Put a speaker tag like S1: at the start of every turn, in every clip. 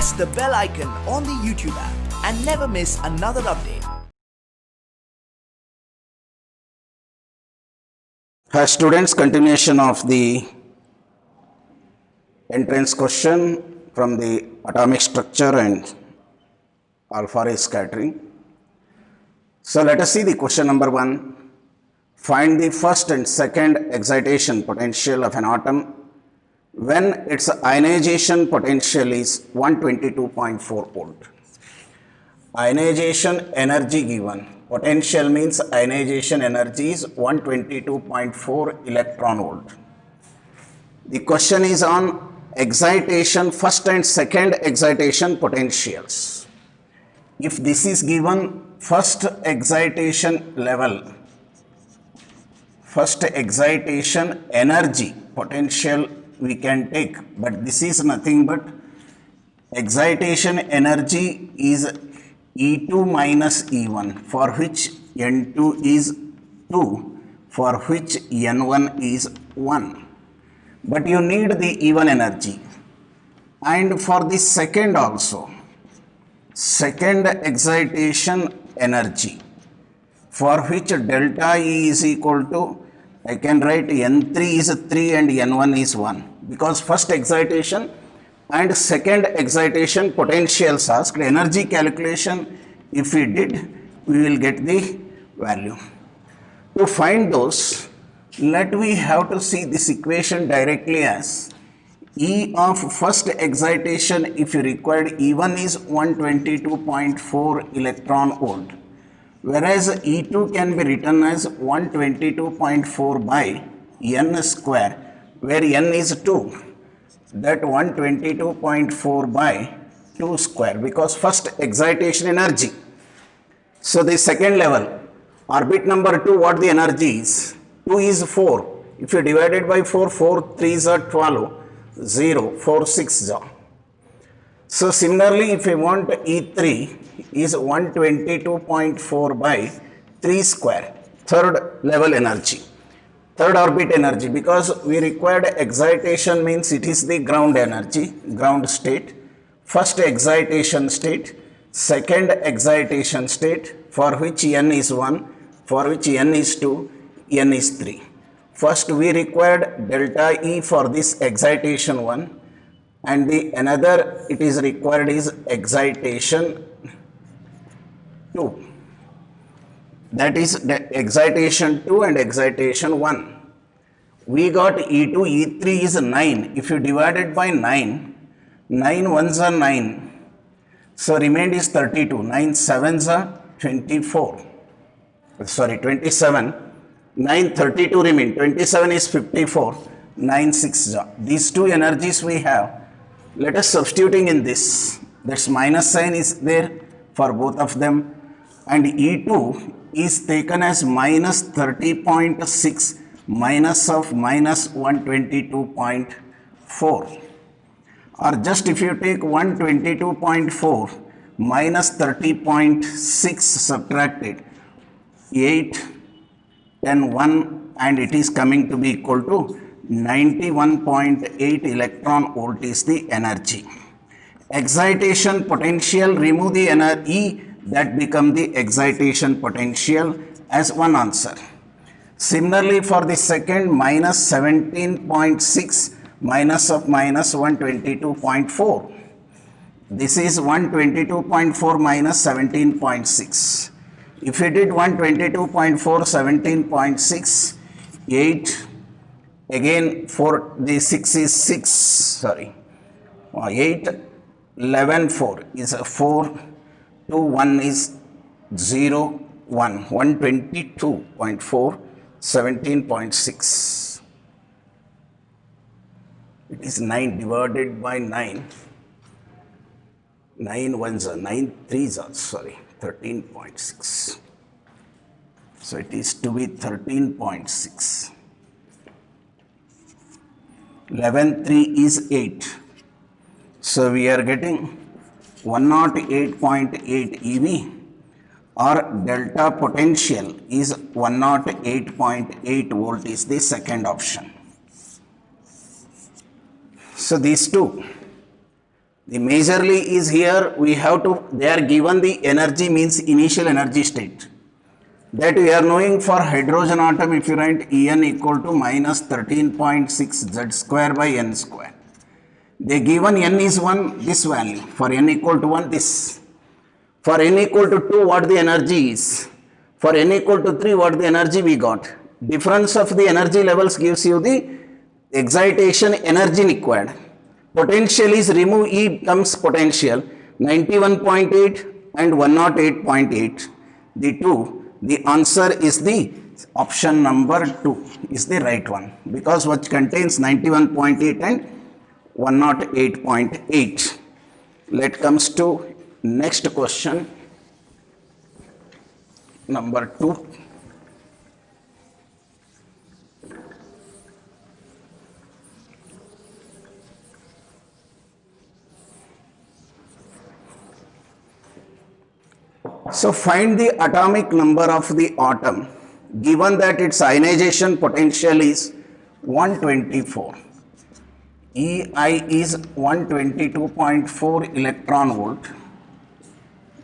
S1: press the bell icon on the YouTube app and never miss another update.
S2: Hi students, continuation of the entrance question from the atomic structure and alpha ray scattering. So let us see the question number 1. Find the first and second excitation potential of an atom when its ionization potential is 122.4 volt. Ionization energy given. Potential means ionization energy is 122.4 electron volt. The question is on excitation, first and second excitation potentials. If this is given, first excitation level, first excitation energy potential we can take, but this is nothing but excitation energy is E2 minus E1, for which N2 is 2, for which N1 is 1. But you need the E1 energy. And for the second also, second excitation energy, for which delta E is equal to, I can write N3 is 3 and N1 is 1. Because first excitation and second excitation potentials asked, energy calculation if we did, we will get the value. To find those, let we have to see this equation directly as E of first excitation, if you required E1 is 122.4 electron volt, whereas E2 can be written as 122.4 by N square, where N is 2. That 122.4 by 2 square, because first excitation energy. So the second level, orbit number 2, what the energy is? 2 is 4. If you divide it by 4, 4 3s are 12, 0, 4 6s are. So similarly, if we want E3 is 122.4 by 3 square, third level energy. Third orbit energy, because we required excitation means it is the ground energy, ground state, first excitation state, second excitation state, for which N is 1, for which N is 2, N is 3. First we required delta E for this excitation 1, and the another it is required is excitation 2. That is the excitation 2 and excitation 1. We got E2, E3 is 9. If you divide it by 9, 9 ones are 9. So remained is 32. 9 sevens are 24. Sorry, 27. 9 32 remain. 27 is 54. 9 6 are. These two energies we have. Let us substituting in this. That's minus sign is there for both of them. And E2 is taken as minus 30.6 minus of minus 122.4, or just if you take 122.4 minus 30.6 subtracted 8 10 1, and it is coming to be equal to 91.8 electron volt is the energy. Excitation potential, remove the energy, that become the excitation potential as one answer. Similarly, for the second, minus 17.6 minus of minus 122.4. This is 122.4 minus 17.6. If we did 122.4, 17.6, 8, again 4, the 6 is 6, sorry, 8, 11, 4 is a 4, 2, 1 is 0, 1, 122.4, 17.6. It is 9 divided by 9. 9 ones are 9 threes are, sorry, 13.6. So it is to be 13.6. 11 3 is 8. So we are getting 108.8 EV, or delta potential is 108.8 volt is the second option. So these two, The majorly is here, we have to, they are given the energy means initial energy state. That we are knowing for hydrogen atom, if you write En equal to minus 13.6 Z square by N square. They given N is 1, this value. For N equal to 1, this. For N equal to 2, what the energy is. For N equal to 3, what the energy we got. Difference of the energy levels gives you the excitation energy required. Potential is remove E becomes potential 91.8 and 108.8. The two, the answer is the option number 2 is the right one, because which contains 91.8 and 108.8. Let comes to next question, number 2. So find the atomic number of the atom given that its ionization potential is 124. EI is 122.4 electron volt.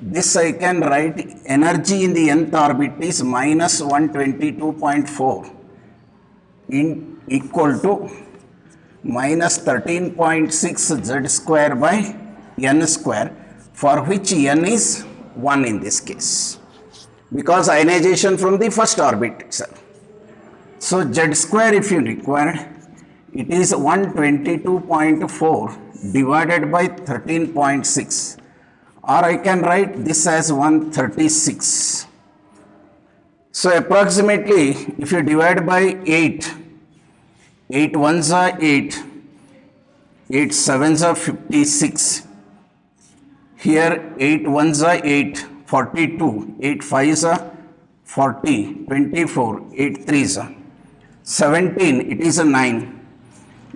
S2: This I can write energy in the nth orbit is minus 122.4 in equal to minus 13.6 Z square by N square, for which N is 1 in this case, because ionization from the first orbit itself. So Z square, if you require, it is 122.4 divided by 13.6, or I can write this as 136. So approximately, if you divide by 8, 8 ones are 8, 8 sevens are 56. Here 8 ones are 8, 42, 8 fives are 40, 24, 8 threes are 17, it is a 9.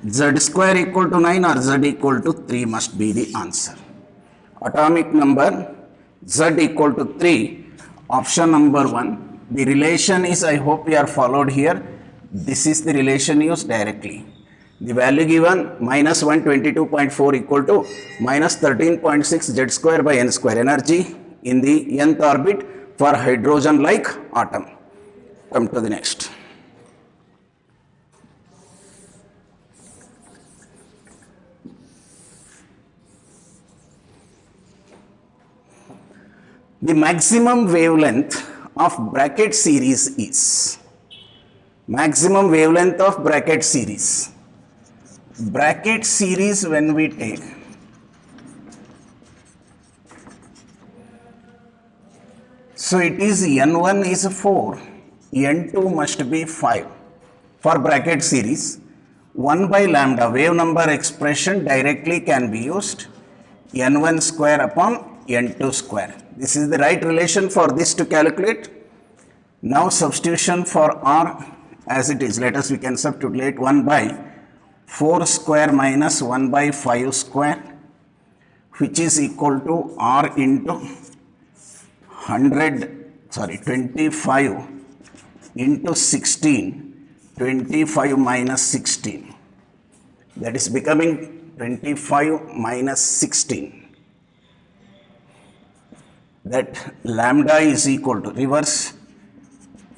S2: Z square equal to 9 or Z equal to 3 must be the answer. Atomic number Z equal to 3, option number 1. The relation is, I hope you are followed here. This is the relation used directly. The value given minus 122.4 equal to minus 13.6 Z square by N square, energy in the nth orbit for hydrogen like atom. Come to the next. The maximum wavelength of bracket series is, maximum wavelength of bracket series. Bracket series when we take, so it is N1 is 4, N2 must be 5 for bracket series. 1 by lambda wave number expression directly can be used, N1 square upon N2 square. This is the right relation for this to calculate. Now substitution for R as it is, let us we can substitute 1 by 4 square minus 1 by 5 square, which is equal to R into 25 into 16, 25 minus 16. That is becoming 25 minus 16. That lambda is equal to reverse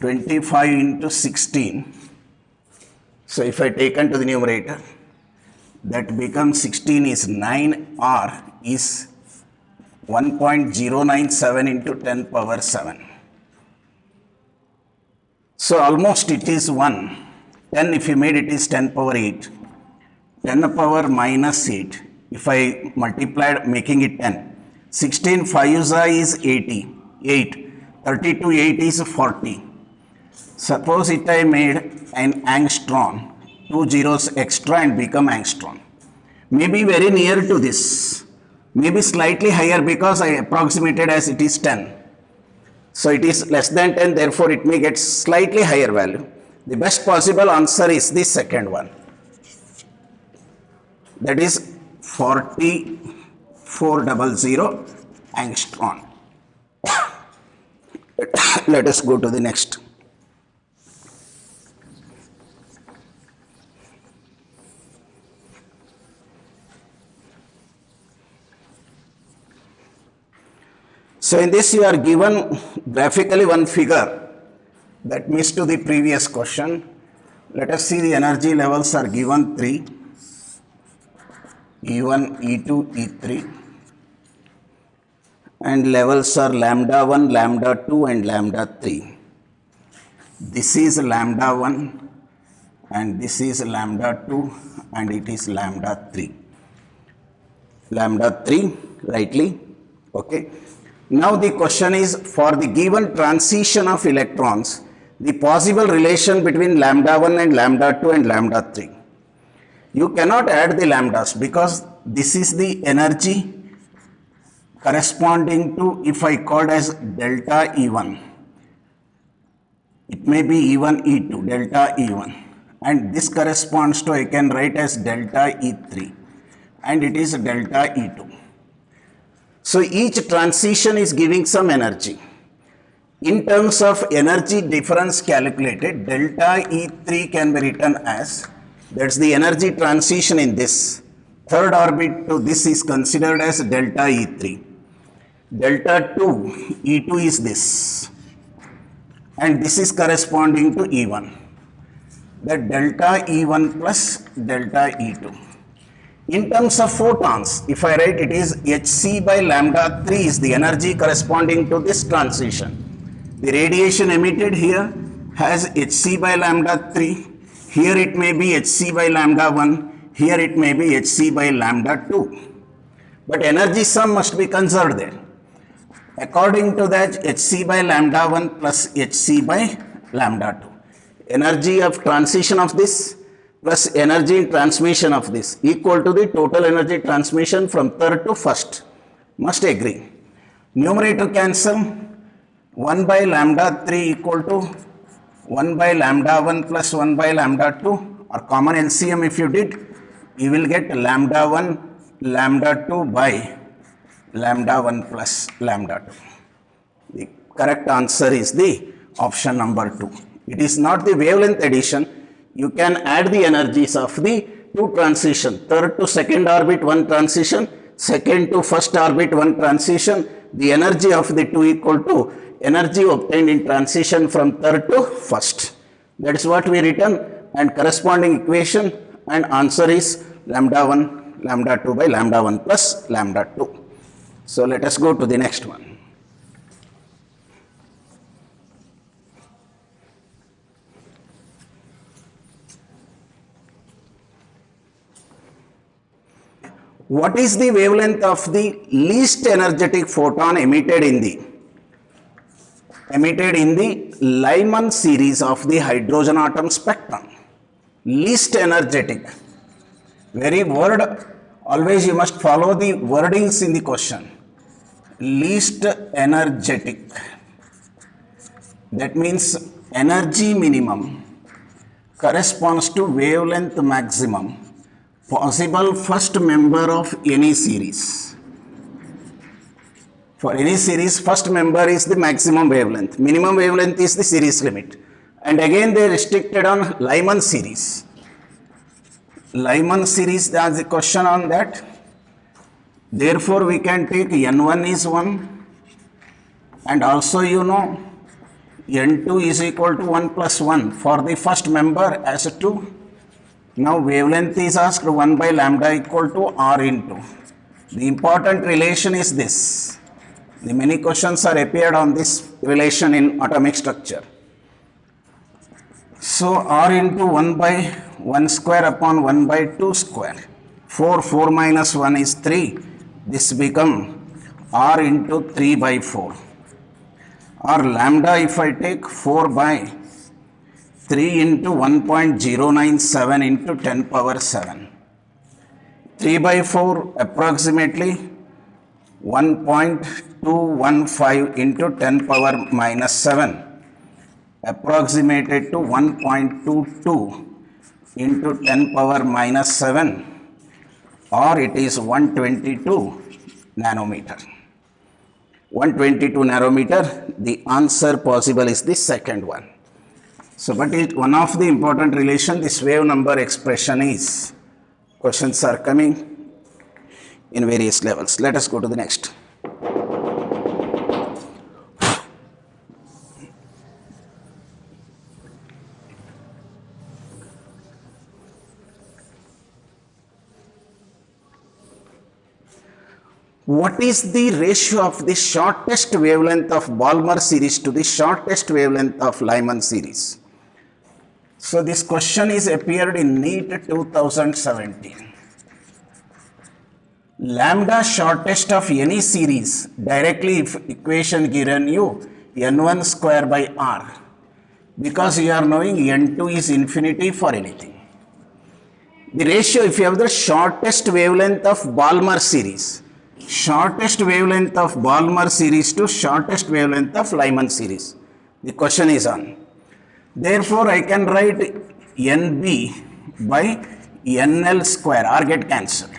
S2: 25 into 16. So if I take into the numerator, that becomes 16 is 9, R is 1.097 into 10 power 7. So almost it is 1. 10 if you made it is 10 power 8. 10 power minus 8. If I multiplied making it 10. 16 5s is 80. 8. 32 8 is 40. Suppose it I made an angstrom, 2 zeros extra and become angstrom. Maybe very near to this, maybe slightly higher because I approximated as it is 10. So it is less than 10, therefore it may get slightly higher value. The best possible answer is the second one. That is 4400 angstrom. Let us go to the next. So in this you are given graphically one figure that missed to the previous question. Let us see the energy levels are given 3, E1, E2, E3, and levels are lambda 1, lambda 2 and lambda 3. This is lambda 1 and this is lambda 2 and it is lambda 3. Lambda 3 rightly, okay. Now the question is, for the given transition of electrons, the possible relation between lambda 1 and lambda 2 and lambda 3. You cannot add the lambdas because this is the energy corresponding to, if I called as delta E1, it may be E1, E2, delta E1, and this corresponds to, I can write as delta E3, and it is delta E2. So each transition is giving some energy. In terms of energy difference calculated, delta E3 can be written as, that's the energy transition in this. Third orbit to this is considered as delta E3. Delta 2, E2 is this. And this is corresponding to E1. That delta E1 plus delta E2. In terms of photons, if I write, it is Hc by lambda 3 is the energy corresponding to this transition. The radiation emitted here has Hc by lambda 3. Here it may be Hc by lambda 1. Here it may be Hc by lambda 2. But energy sum must be conserved there. According to that, Hc by lambda 1 plus Hc by lambda 2. Energy of transition of this plus energy in transmission of this equal to the total energy transmission from third to first. Must agree. Numerator cancel. 1 by lambda 3 equal to 1 by lambda 1 plus 1 by lambda 2, or common LCM if you did, you will get lambda 1 lambda 2 by lambda 1 plus lambda 2. The correct answer is the option number 2. It is not the wavelength addition. You can add the energies of the two transition, third to second orbit one transition, second to first orbit one transition. The energy of the two equal to energy obtained in transition from third to first. That is what we written, and corresponding equation and answer is lambda 1 lambda 2 by lambda 1 plus lambda 2. So let us go to the next one. What is the wavelength of the least energetic photon emitted in the Lyman series of the hydrogen atom spectrum? Least energetic. Very word, always you must follow the wordings in the question. Least energetic. That means energy minimum corresponds to wavelength maximum. Possible first member of any series. For any series, first member is the maximum wavelength. Minimum wavelength is the series limit. And again they restricted on Lyman series. Lyman series, there is a question on that. Therefore, we can take N1 is 1. And also you know, N2 is equal to 1 plus 1 for the first member as 2. Now wavelength is asked 1 by lambda equal to R into. The important relation is this. The many questions are appeared on this relation in atomic structure. So R into 1 by 1 square upon 1 by 2 square. 4 minus 1 is 3. This become R into 3 by 4. Or lambda if I take 4 by 3 into 1.097 into 10 power 7. 3 by 4 approximately 1.215 into 10 power minus 7, approximated to 1.22 into 10 power minus 7, or it is 122 nanometer. 122 nanometer, the answer possible is the second one. So, but one of the important relation, this wave number expression is, questions are coming in various levels. Let us go to the next. What is the ratio of the shortest wavelength of Balmer series to the shortest wavelength of Lyman series? So this question is appeared in NEET 2017. Lambda shortest of any series, directly if equation given you, n1 square by r, because you are knowing n2 is infinity for anything. The ratio, if you have the shortest wavelength of Balmer series, shortest wavelength of Balmer series to shortest wavelength of Lyman series, the question is on. Therefore, I can write NB by NL square, r get cancelled.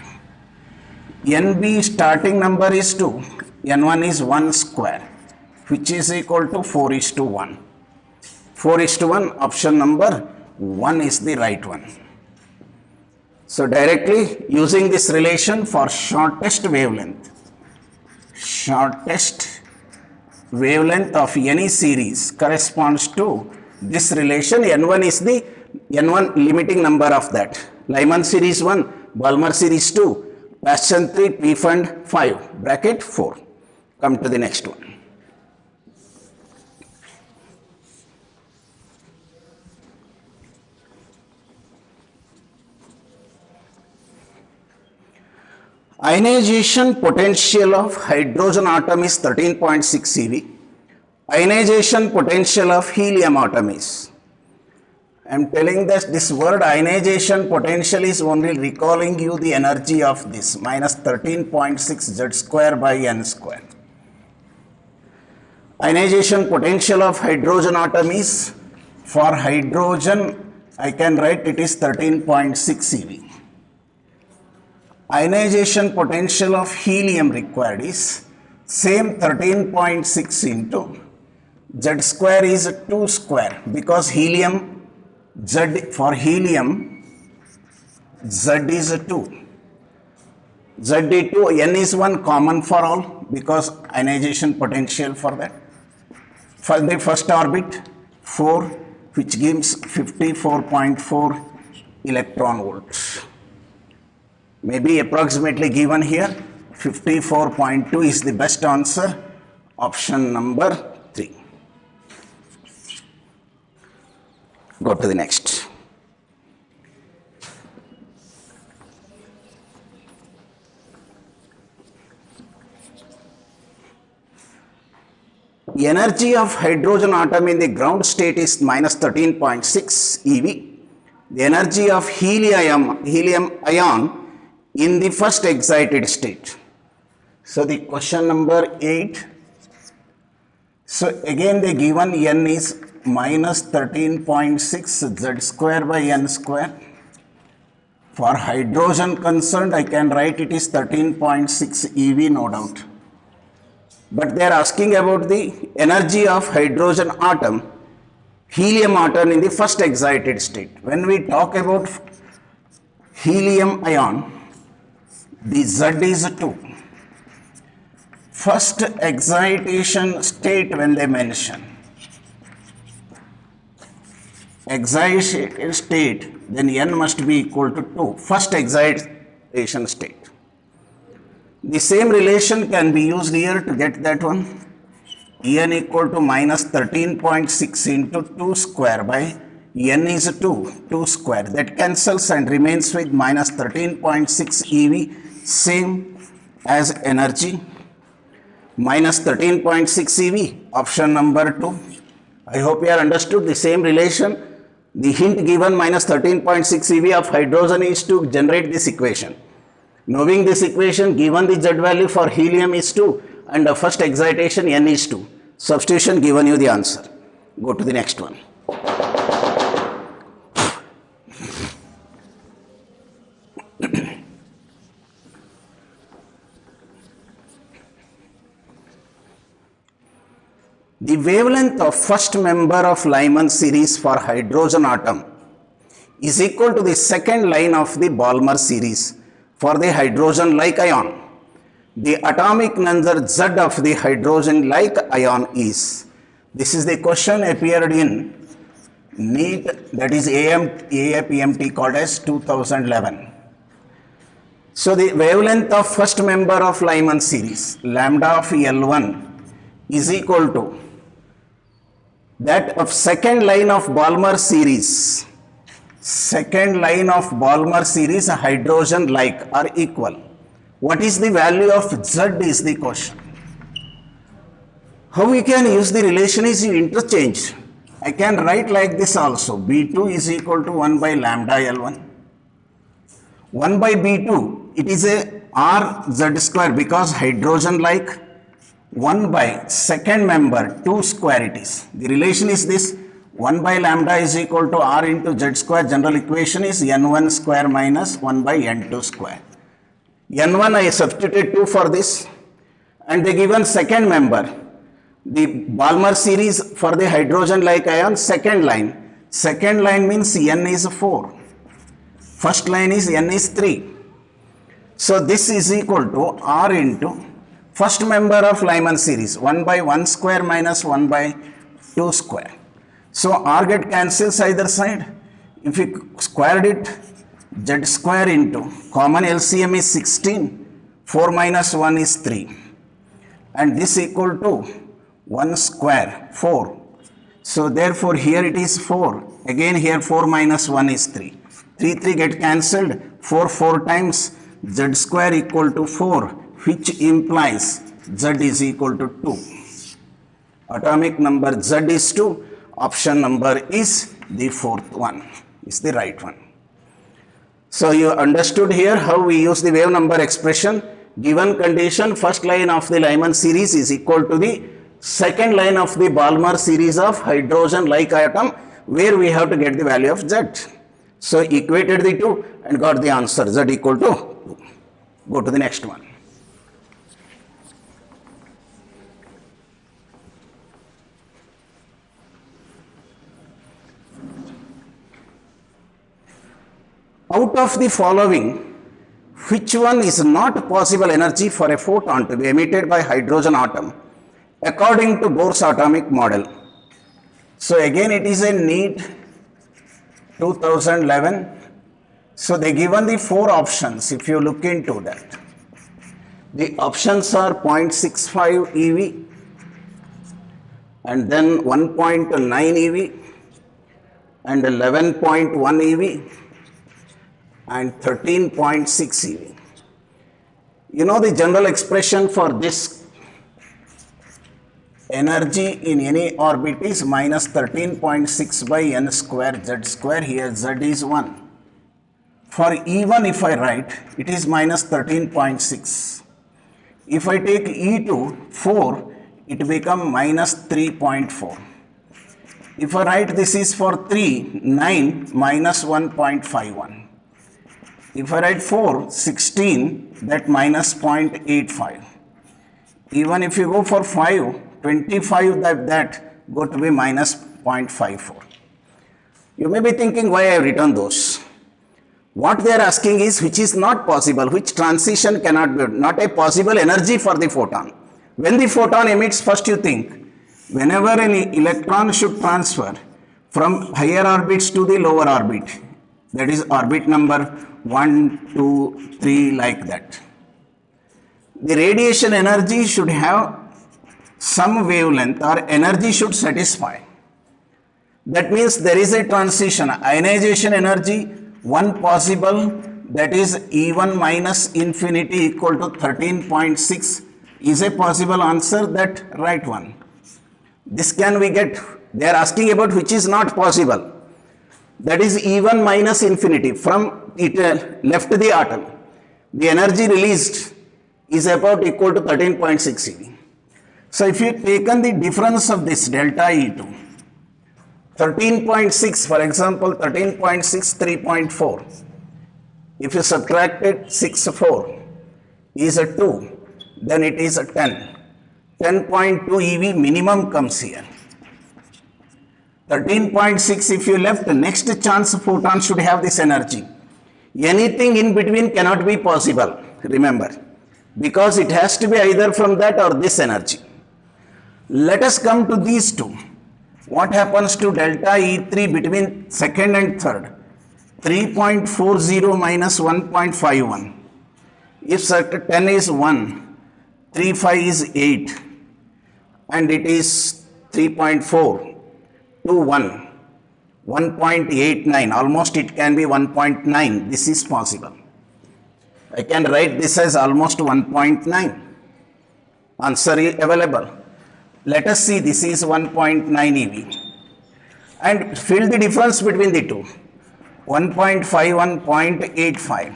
S2: NB starting number is 2, N1 is 1 square, which is equal to 4:1. 4:1, option number 1 is the right one. So directly using this relation for shortest wavelength of any series corresponds to this relation. N1 is the N1 limiting number of that. Lyman series 1, Balmer series 2, Bastian 3, Pfund 5, bracket 4. Come to the next one. Ionization potential of hydrogen atom is 13.6 eV. Ionization potential of helium atom is. I am telling that this word ionization potential is only recalling you the energy of this, minus 13.6 Z square by N square. Ionization potential of hydrogen atom is, for hydrogen I can write it is 13.6 eV. Ionization potential of helium required is same 13.6 into Z square is 2 square, because helium Z, for helium Z is 2. Z is 2, N is 1 common for all, because ionization potential for that. For the first orbit 4, which gives 54.4 electron volts. Maybe approximately given here 54.2 is the best answer, option number 3. Go to the next. The energy of hydrogen atom in the ground state is minus 13.6 eV. The energy of helium ion in the first excited state. So the question number 8. So again the given N is minus 13.6 Z square by N square. For hydrogen concerned, I can write it is 13.6 eV, no doubt. But they are asking about the energy of hydrogen atom, helium atom in the first excited state. When we talk about helium ion, the Z is 2. First excitation state when they mention. Excitation state, then N must be equal to 2. First excitation state. The same relation can be used here to get that one. N equal to minus 13.6 into 2 square by N is 2 square. That cancels and remains with minus 13.6 eV, same as energy. Minus 13.6 eV, option number 2. I hope you have understood the same relation. The hint given minus 13.6 eV of hydrogen is to generate this equation. Knowing this equation, given the Z value for helium is 2 and the first excitation N is 2. Substitution given you the answer. Go to the next one. The wavelength of first member of Lyman series for hydrogen atom is equal to the second line of the Balmer series for the hydrogen-like ion. The atomic number Z of the hydrogen-like ion is. This is the question appeared in NEET, that is AIPMT called as 2011. So the wavelength of first member of Lyman series, lambda of L1 is equal to that of second line of Balmer series. Second line of Balmer series hydrogen like are equal. What is the value of Z is the question. How we can use the relation is you interchange. I can write like this also. B2 is equal to 1 by lambda L1. 1 by B2, it is a R Z square because hydrogen like 1 by second member 2 square it is. The relation is this. 1 by lambda is equal to R into Z square. General equation is N1 square minus 1 by N2 square. N1 I substituted 2 for this, and the given second member, the Balmer series for the hydrogen like ion second line. Second line means N is 4. First line is N is 3. So this is equal to R into first member of Lyman series 1 by 1 square minus 1 by 2 square. So R get cancels either side. If you squared it, Z square into common LCM is 16, 4 minus 1 is 3, and this equal to 1 square 4. So therefore here it is 4, again here 4 minus 1 is 3, 3 get cancelled, 4 times, Z square equal to 4, which implies Z is equal to 2. Atomic number Z is 2, option number is the fourth one, is the right one. So you understood here how we use the wave number expression. Given condition, first line of the Lyman series is equal to the second line of the Balmer series of hydrogen like atom, where we have to get the value of Z. So equated the two and got the answer Z equal to 2. Go to the next one. Out of the following, which one is not possible energy for a photon to be emitted by hydrogen atom according to Bohr's atomic model? So again it is a NEET 2011. So they given the 4 options if you look into that. The options are 0.65 eV and then 1.9 eV and 11.1 EV and 13.6 EV. You know the general expression for this energy in any orbit is minus 13.6 by n square z square. Here z is 1. For E1 if I write, it is minus 13.6. If I take E2, 4, it become minus 3.4. If I write this is for 3, 9, minus 1.51. If I write 4, 16, that minus 0.85. Even if you go for 5, 25, that go to be minus 0.54. You may be thinking why I have written those. What they are asking is which is not possible, which transition cannot be, not a possible energy for the photon. When the photon emits, first you think, whenever an electron should transfer from higher orbits to the lower orbit, that is orbit number 1, 2, 3 like that. The radiation energy should have some wavelength or energy should satisfy. That means there is a transition, ionization energy, one possible, that is E1 minus infinity equal to 13.6 is a possible answer, that right one. This can we get, they are asking about which is not possible. That is E1 minus infinity, from it left the atom. The energy released is about equal to 13.6 eV. So if you taken the difference of this delta E2, 13.6, for example, 13.6, 3.4. If you subtract it, 6, 4 is a 2, then it is a 10. 10.2 EV minimum comes here. 13.6 if you left, next chance photon should have this energy. Anything in between cannot be possible, remember, because it has to be either from that or this energy. Let us come to these two. What happens to delta E3 between second and third? 3.40 minus 1.51. If circle 10 is 1, 3, 5 is 8, and it is 3.4 to 1, 1.89, almost it can be 1.9, this is possible. I can write this as almost 1.9. Answer is available. Let us see, this is 1.9 EV. And fill the difference between the two. 1.5, 1.85.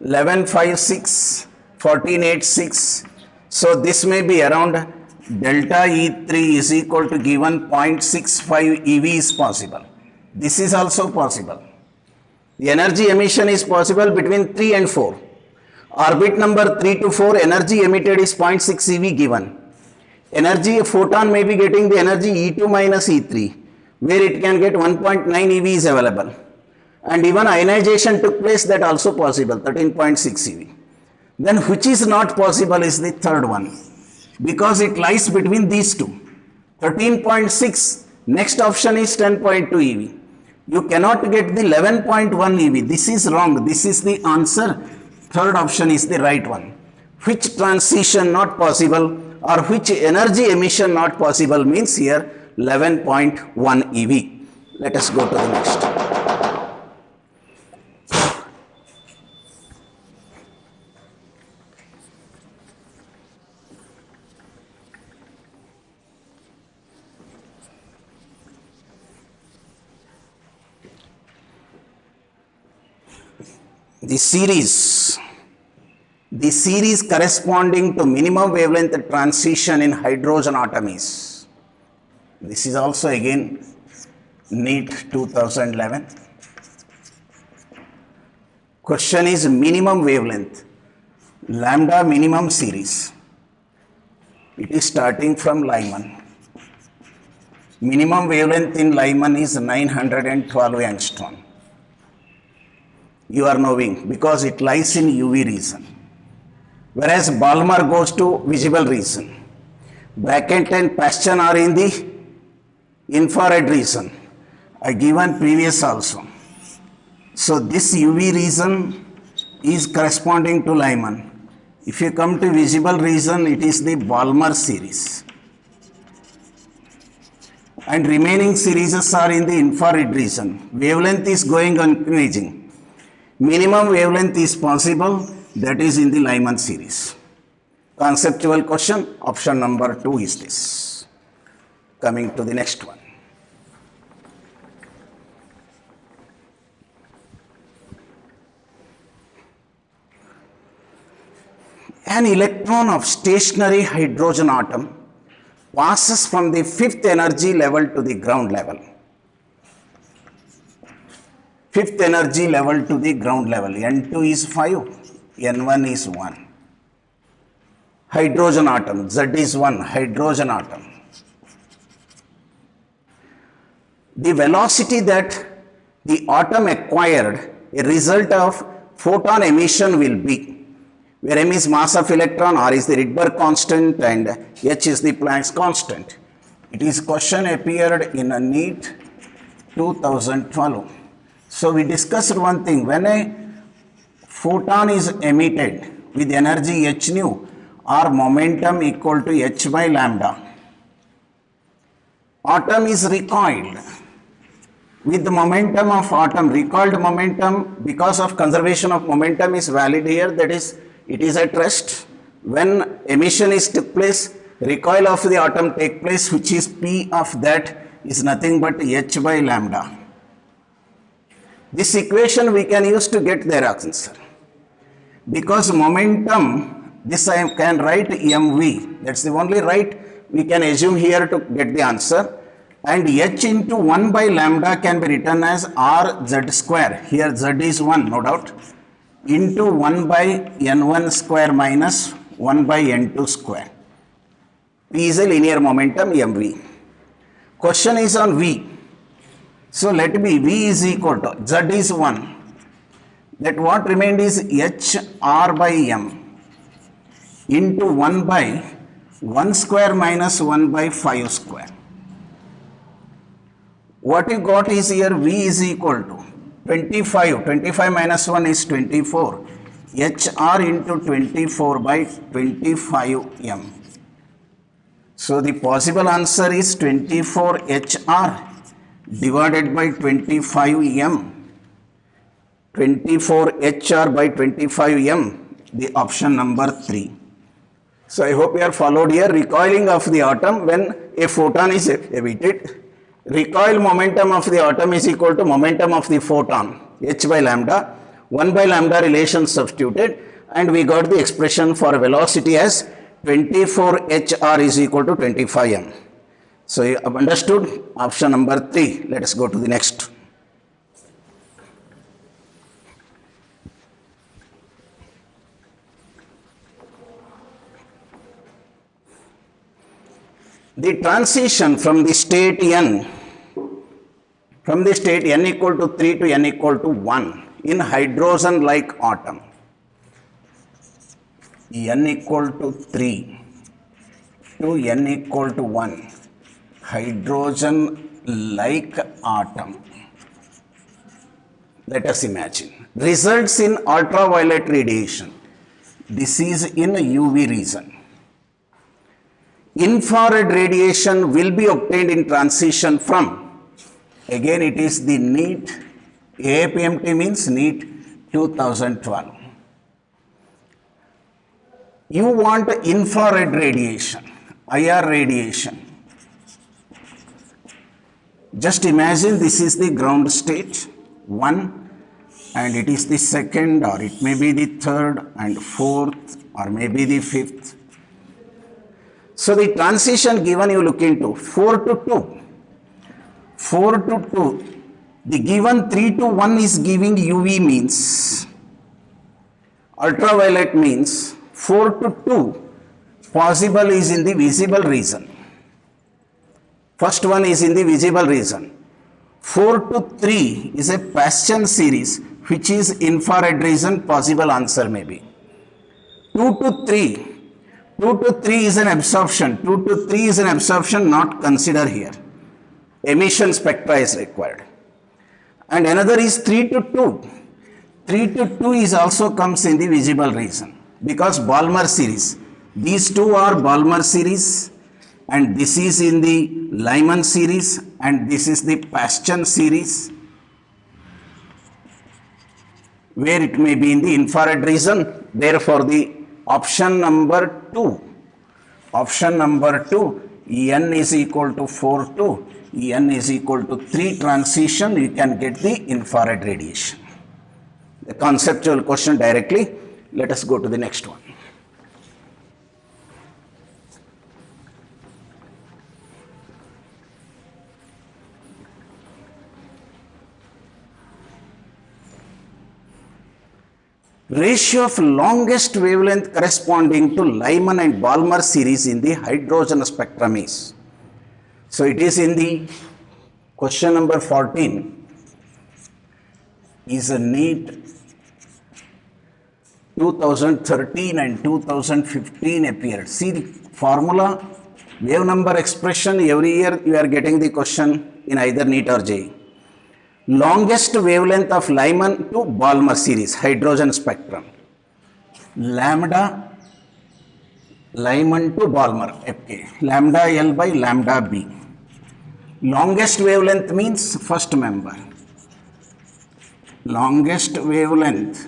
S2: 11.56, 14.86. So this may be around delta E3 is equal to given 0.65 EV is possible. This is also possible. The energy emission is possible between 3 and 4. Orbit number 3 to 4, energy emitted is 0.6 EV given. Energy, a photon may be getting the energy E2 minus E3, where it can get 1.9 EV is available. And even ionization took place, that also possible, 13.6 EV. Then which is not possible is the third one, because it lies between these two. 13.6, next option is 10.2 EV. You cannot get the 11.1 EV. This is wrong. This is the answer. Third option is the right one. Which transition not possible or which energy emission not possible means here 11.1 EV. Let us go to the next. The series corresponding to minimum wavelength transition in hydrogen atom is. This is also again NEET 2011. Question is minimum wavelength, lambda minimum series. It is starting from Lyman. Minimum wavelength in Lyman is 912 angstrom. You are knowing because it lies in UV region. Whereas Balmer goes to visible region. Brackett and Paston are in the infrared region. I given previous also. So this UV region is corresponding to Lyman. If you come to visible region, it is the Balmer series. And remaining series are in the infrared region. Wavelength is going on increasing. Minimum wavelength is possible, that is in the Lyman series. Conceptual question, option number 2 is this. Coming to the next one. An electron of stationary hydrogen atom passes from the 5th energy level to the ground level. 5th energy level to the ground level. N2 is 5, N1 is 1. Hydrogen atom, Z is 1, hydrogen atom. The velocity that the atom acquired, a result of photon emission will be, where m is mass of electron, r is the Rydberg constant, and h is the Planck's constant. It is question appeared in a NEET 2012. So we discussed one thing, when a photon is emitted with energy h nu or momentum equal to h by lambda, atom is recoiled. With the momentum of atom, recoiled momentum because of conservation of momentum is valid here, that is, it is at rest. When emission is took place, recoil of the atom take place, which is P of that is nothing but h by lambda. This equation we can use to get their answer. Because momentum, this I can write mv, that's the only right we can assume here to get the answer. And h into 1 by lambda can be written as r z square, here z is 1 no doubt, into 1 by n1 square minus 1 by n2 square. P is a linear momentum mv. Question is on v. So let me, v is equal to, z is 1. That what remained is h r by m into 1 by 1 square minus 1 by 5 square. What you got is here v is equal to 25. 25 minus 1 is 24. HR into 24 by 25 m. So the possible answer is 24 HR divided by 25 m. 24 HR by 25 m, the option number 3. So I hope you are followed here. Recoiling of the atom when a photon is emitted, recoil momentum of the atom is equal to momentum of the photon, h by lambda, 1 by lambda relation substituted, and we got the expression for velocity as 24 HR is equal to 25 m. So you have understood option number 3. Let us go to the next. The transition from the state n equal to 3 to n equal to 1 in hydrogen like atom, n equal to 3 to n equal to 1, hydrogen like atom, let us imagine, results in ultraviolet radiation. This is in UV region. Infrared radiation will be obtained in transition from, again it is the NEET, AAPMT means NEET 2012. You want infrared radiation, IR radiation. Just imagine this is the ground state 1 and it is the second, or it may be the third and fourth, or maybe the fifth. So the transition given you look into 4 to 2. 4 to 2. The given 3 to 1 is giving UV means. Ultraviolet means 4 to 2 possible is in the visible region. First one is in the visible region. 4 to 3 is a Paschen series which is infrared region, possible answer may be. 2 to 3. 2 to 3 is an absorption. 2 to 3 is an absorption not considered here. Emission spectra is required. And another is 3 to 2. 3 to 2 is also comes in the visible region because Balmer series. These two are Balmer series and this is in the Lyman series and this is the Paschen series where it may be in the infrared region. Therefore, the option number 2, n is equal to 4 to n is equal to 3 transition, you can get the infrared radiation. The conceptual question directly. Let us go to the next one. Ratio of longest wavelength corresponding to Lyman and Balmer series in the hydrogen spectrum is. So it is in the question number 14 is a NEET 2013 and 2015 appeared. See the formula, wave number expression, every year you are getting the question in either NEET or JEE. Longest wavelength of Lyman to Balmer series, hydrogen spectrum. Lambda, Lyman to Balmer, FK. Lambda L by lambda B. Longest wavelength means first member. Longest wavelength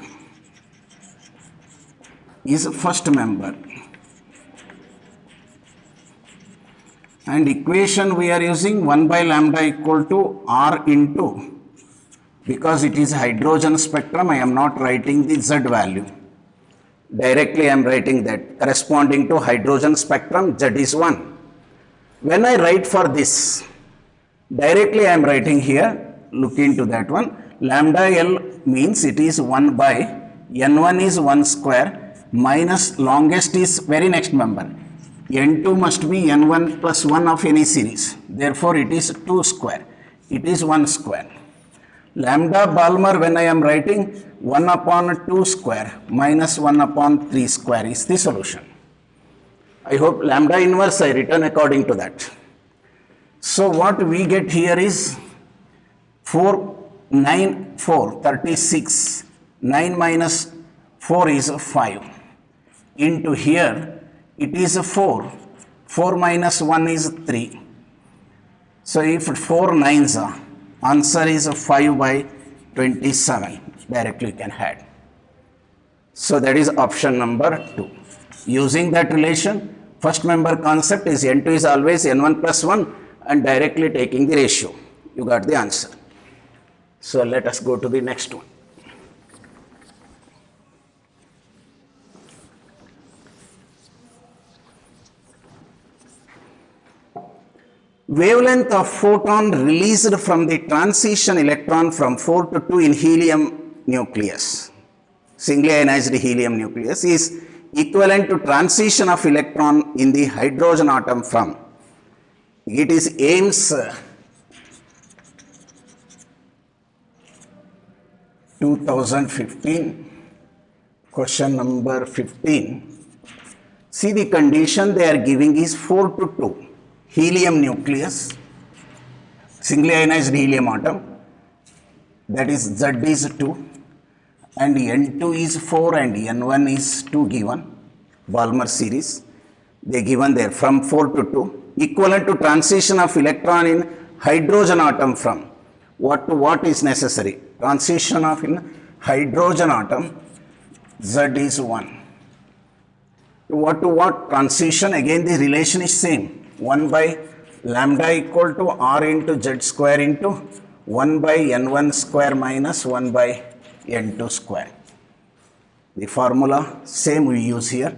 S2: is first member. And equation we are using 1 by lambda equal to R into, because it is hydrogen spectrum, I am not writing the Z value. Directly I am writing that corresponding to hydrogen spectrum, Z is 1. When I write for this, directly I am writing here, look into that one. Lambda L means it is 1 by N1 is 1 square minus longest is very next member. N2 must be N1 plus 1 of any series. Therefore, it is 2 square. It is 1 square. Lambda Balmer, when I am writing 1 upon 2 square minus 1 upon 3 square is the solution. I hope lambda inverse I written according to that. So what we get here is 4, 9, 4, 36. 9 minus 4 is 5. Into here, it is 4. 4 minus 1 is 3. So if 4 nines are, answer is 5 by 27. Directly you can add. So that is option number 2. Using that relation, first member concept is N2 is always N1 plus 1 and directly taking the ratio. You got the answer. So let us go to the next one. Wavelength of photon released from the transition electron from 4 to 2 in helium nucleus, singly ionized helium nucleus, is equivalent to transition of electron in the hydrogen atom from. It is Ames 2015, question number 15. See, the condition they are giving is 4 to 2. Helium nucleus, singly ionized helium atom, that is Z is 2 and N2 is 4 and N1 is 2 given, Balmer series, they given there from 4 to 2, equivalent to transition of electron in hydrogen atom from what to what is necessary, transition of in hydrogen atom, Z is 1. What to what transition, again the relation is same. 1 by lambda equal to R into Z square into 1 by N1 square minus 1 by N2 square. The formula same we use here.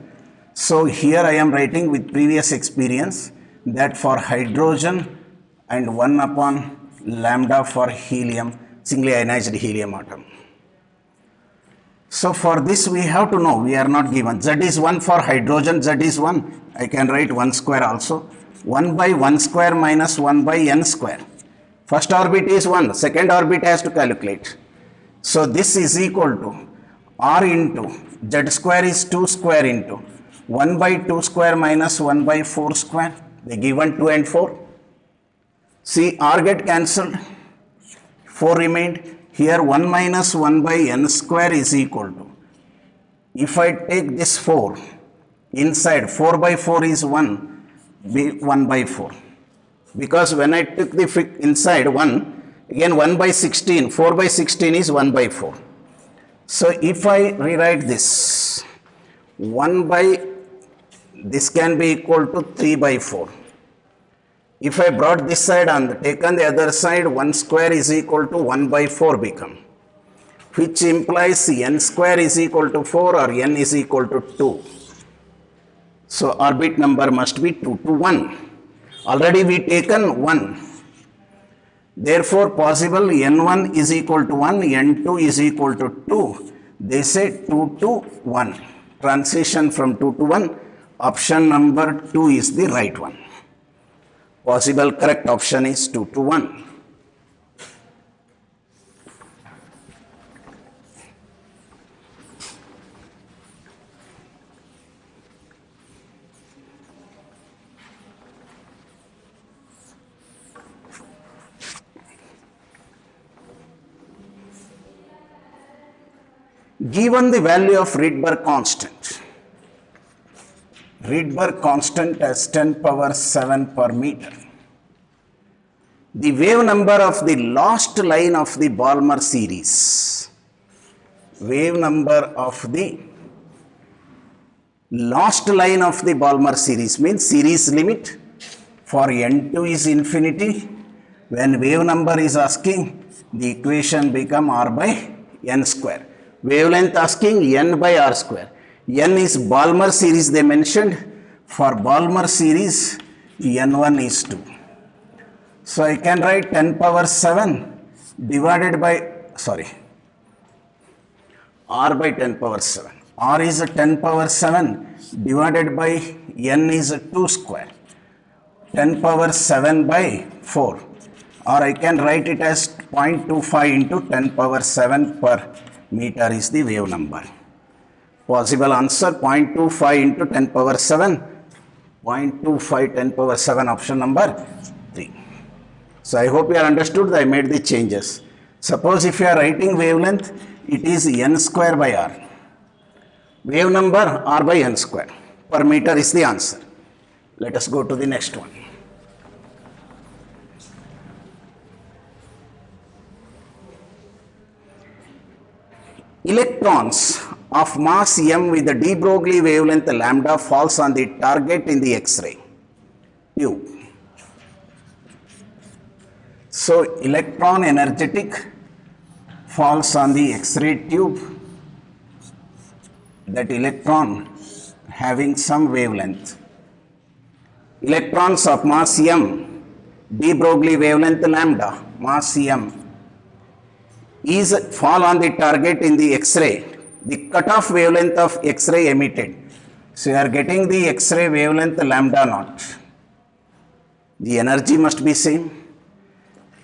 S2: So here I am writing with previous experience that for hydrogen and 1 upon lambda for helium, singly ionized helium atom. So for this we have to know, we are not given. Z is 1 for hydrogen, Z is 1. I can write 1 square also. 1 by 1 square minus 1 by n square. First orbit is 1, second orbit has to calculate. So this is equal to R into Z square is 2 square into 1 by 2 square minus 1 by 4 square. They given 2 and 4. See, R get cancelled, 4 remained. Here 1 minus 1 by n square is equal to, if I take this 4, inside 4 by 4 is 1, be 1 by 4. Because when I took the inside 1, again 1 by 16, 4 by 16 is 1 by 4. So if I rewrite this, 1 by, this can be equal to 3 by 4. If I brought this side and taken the other side, 1 square is equal to 1 by 4 become, which implies n square is equal to 4 or n is equal to 2. So orbit number must be 2 to 1. Already we taken 1. Therefore possible n1 is equal to 1, n2 is equal to 2. They say 2 to 1. Transition from 2 to 1. Option number 2 is the right one. Possible correct option is 2 to 1. Given the value of Rydberg constant, Rydberg constant as 10 power 7 per meter, the wave number of the last line of the Balmer series, wave number of the last line of the Balmer series means series limit for n2 is infinity. When wave number is asking, the equation become r by n square. Wavelength asking n by r square. N is Balmer series they mentioned. For Balmer series, n1 is 2. So I can write 10 power 7 divided by, r by 10 power 7. R is 10 power 7 divided by n is 2 square. 10 power 7 by 4. Or I can write it as 0.25 into 10 power 7 per meter is the wave number. Possible answer 0.25 into 10 power 7. 0.25 10 power 7 option number 3. So I hope you are understood that I made the changes. Suppose if you are writing wavelength, it is n square by r. Wave number R by n square per meter is the answer. Let us go to the next one. Electrons of mass m with the de Broglie wavelength lambda falls on the target in the X-ray tube. So electron energetic falls on the X-ray tube. That electron having some wavelength. Electrons of mass m, de Broglie wavelength lambda, mass m, is fall on the target in the X-ray, the cutoff wavelength of X-ray emitted. So you are getting the X-ray wavelength lambda naught. The energy must be same.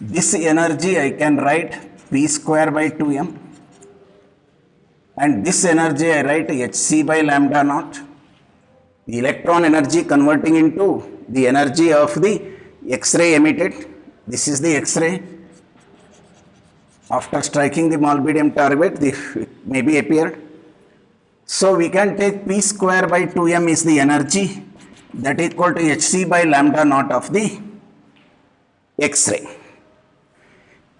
S2: This energy I can write P square by 2m, and this energy I write hc by lambda naught. The electron energy converting into the energy of the X-ray emitted. This is the X-ray. After striking the molybdenum target, the may be appeared. So we can take P square by 2m is the energy, that equal to hc by lambda naught of the X-ray.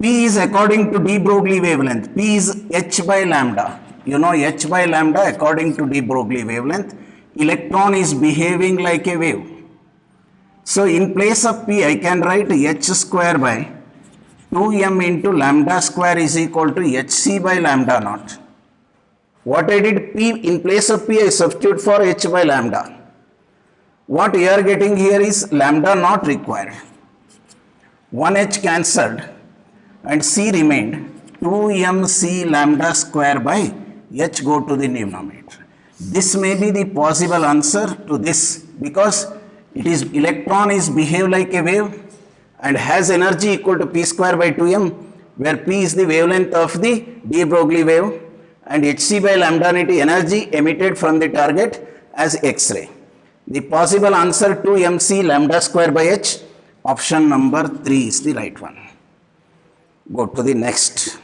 S2: P is according to de Broglie wavelength. P is h by lambda. You know h by lambda according to de Broglie wavelength. Electron is behaving like a wave. So in place of P I can write h square by 2m into lambda square is equal to hc by lambda naught. What I did, P in place of P I substitute for h by lambda. What we are getting here is lambda not required. 1h cancelled and c remained 2mc lambda square by h go to the numerator. This may be the possible answer to this, because it is electron is behave like a wave and has energy equal to P square by 2m, where P is the wavelength of the de Broglie wave and hc by lambda naught energy emitted from the target as X-ray. The possible answer 2mc lambda square by h, option number 3 is the right one. Go to the next.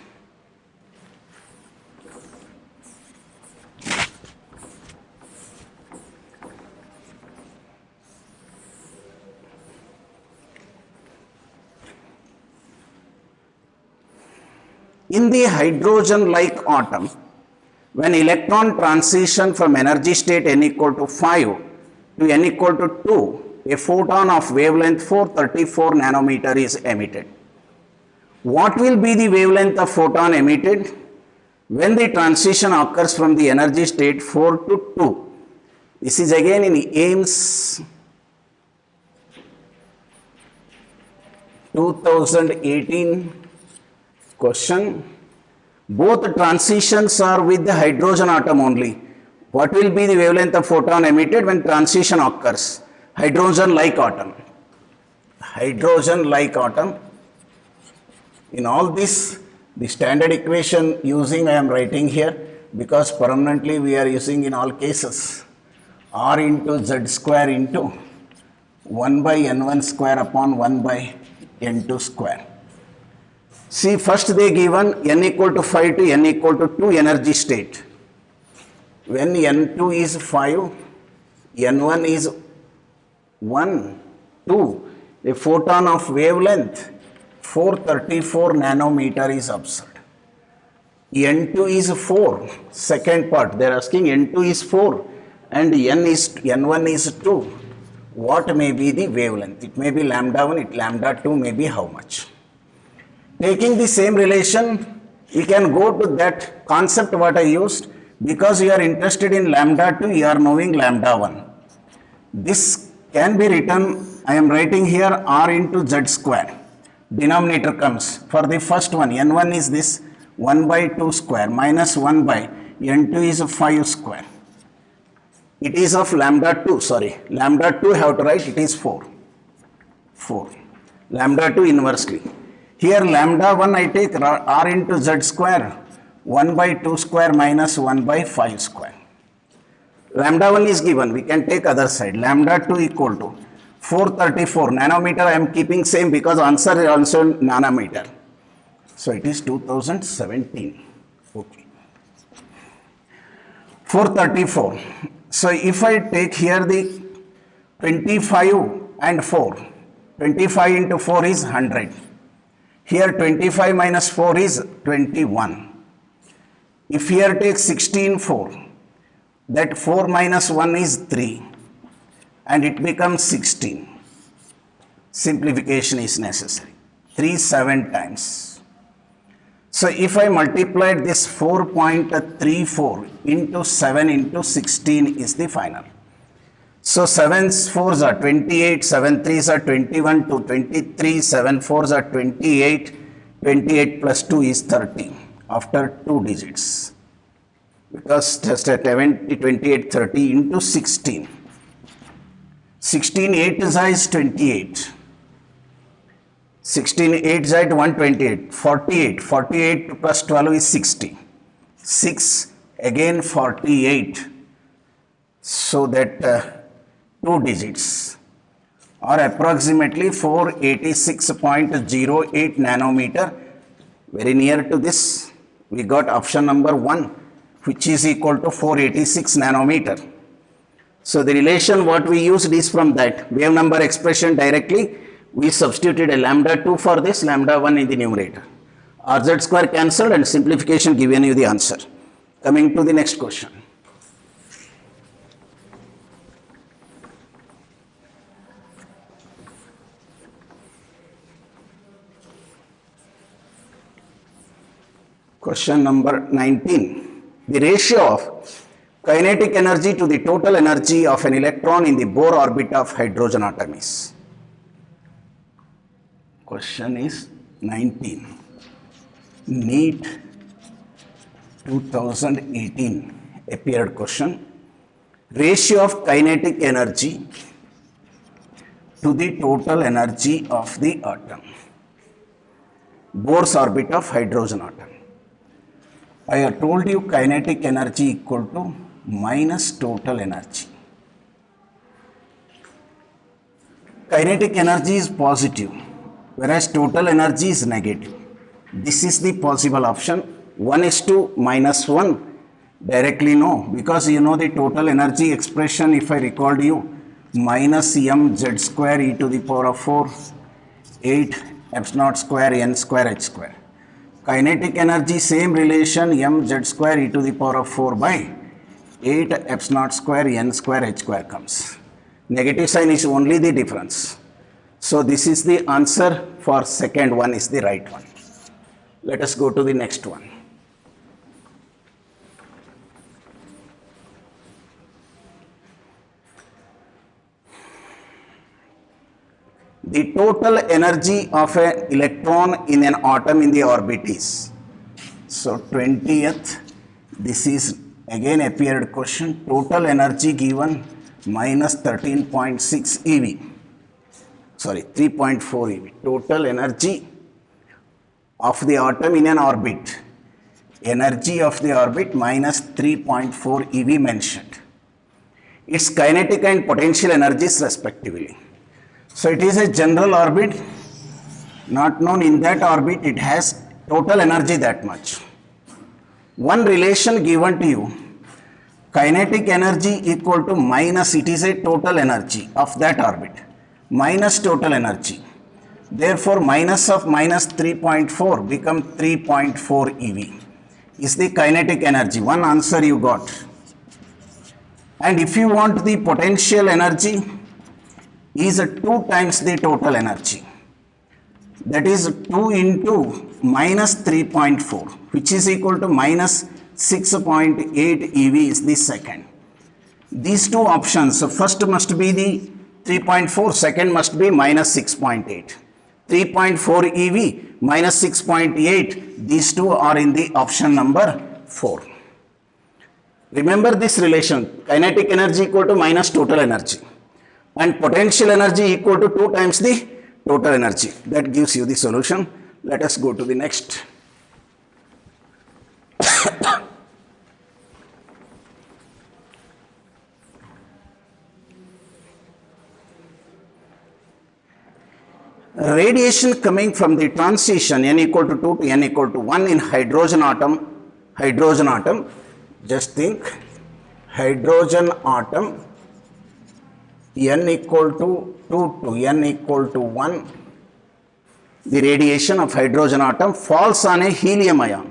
S2: In the hydrogen-like atom, when electron transition from energy state n equal to 5 to n equal to 2, a photon of wavelength 434 nanometer is emitted. What will be the wavelength of photon emitted when the transition occurs from the energy state 4 to 2? This is again in Ames 2018 question. Both transitions are with the hydrogen atom only. What will be the wavelength of photon emitted when transition occurs? Hydrogen-like atom. Hydrogen-like atom. In all this, the standard equation using I am writing here, because permanently we are using in all cases r into z square into 1 by n1 square upon 1 by n2 square. See, first they given n equal to 5 to n equal to 2 energy state. When n2 is 5, n1 is 1, 2, a photon of wavelength 434 nanometer is observed. n2 is 4, second part, they are asking n2 is 4 and n1 is 2. What may be the wavelength? It may be lambda 1, lambda 2 may be how much? Taking the same relation, we can go to that concept what I used. Because you are interested in lambda 2, you are knowing lambda 1. This can be written, I am writing here r into z square. Denominator comes. For the first one, n1 is this 1 by 2 square minus 1 by n2 is 5 square. It is of lambda 2, sorry. Lambda 2 have to write, it is 4. 4. Lambda 2 inversely. Here lambda 1 I take r into z square, 1 by 2 square minus 1 by 5 square. Lambda 1 is given, we can take other side. Lambda 2 equal to 434 nanometer. I am keeping same because answer is also nanometer. So it is 2017. Okay. 434. So if I take here the 25 and 4, 25 into 4 is 100. Here 25 minus 4 is 21. If here take 16, 4, that 4 minus 1 is 3 and it becomes 16. Simplification is necessary. 3 7 times. So if I multiplied this 4.34 into 7 into 16 is the final. So 7 4s are 28, 7 3s are 21 to 23, 7 4s are 28, 28 plus 2 is 30 after 2 digits. Because just at 28, 30 into 16. 16 8 is 28. 16 8 is 128. 48. 48 plus 12 is 60. 6 again 48. So that 2 digits or approximately 486.08 nanometer. Very near to this. We got option number 1, which is equal to 486 nanometer. So the relation what we used is from that wave number expression directly. We substituted a lambda 2 for this, lambda 1 in the numerator. RZ square cancelled and simplification given you the answer. Coming to the next question. Question number 19. The ratio of kinetic energy to the total energy of an electron in the Bohr orbit of hydrogen atom is. Question is 19. NEET 2018 appeared question. Ratio of kinetic energy to the total energy of the atom. Bohr's orbit of hydrogen atom. I have told you kinetic energy equal to minus total energy. Kinetic energy is positive, whereas total energy is negative. This is the possible option. 1:1 directly no, because you know the total energy expression, if I recalled you, minus mz square e to the power of 4, 8 epsilon square n square h square. Kinetic energy same relation mz square e to the power of 4 by 8 epsilon square n square h square comes. Negative sign is only the difference. So this is the answer for second one is the right one. Let us go to the next one. The total energy of an electron in an atom in the orbit is. So 20th, this is again appeared question. Total energy given minus 13.6 eV. Sorry, 3.4 eV. Total energy of the atom in an orbit. Energy of the orbit minus 3.4 eV mentioned. Its kinetic and potential energies respectively. So it is a general orbit, not known in that orbit, it has total energy that much. One relation given to you, kinetic energy equal to minus, it is a total energy of that orbit, minus total energy. Therefore, minus of minus 3.4 become 3.4 eV is the kinetic energy. One answer you got. And if you want the potential energy, is 2 times the total energy. That is 2 into minus 3.4, which is equal to minus 6.8 eV is the second. These two options, so first must be the 3.4, second must be minus 6.8. 3.4 eV minus 6.8, these two are in the option number 4. Remember this relation, kinetic energy equal to minus total energy. And potential energy equal to 2 times the total energy. That gives you the solution. Let us go to the next. Radiation coming from the transition n equal to 2 to n equal to 1 in hydrogen atom, just think, hydrogen atom n equal to 2 to n equal to 1, the radiation of hydrogen atom falls on a helium ion.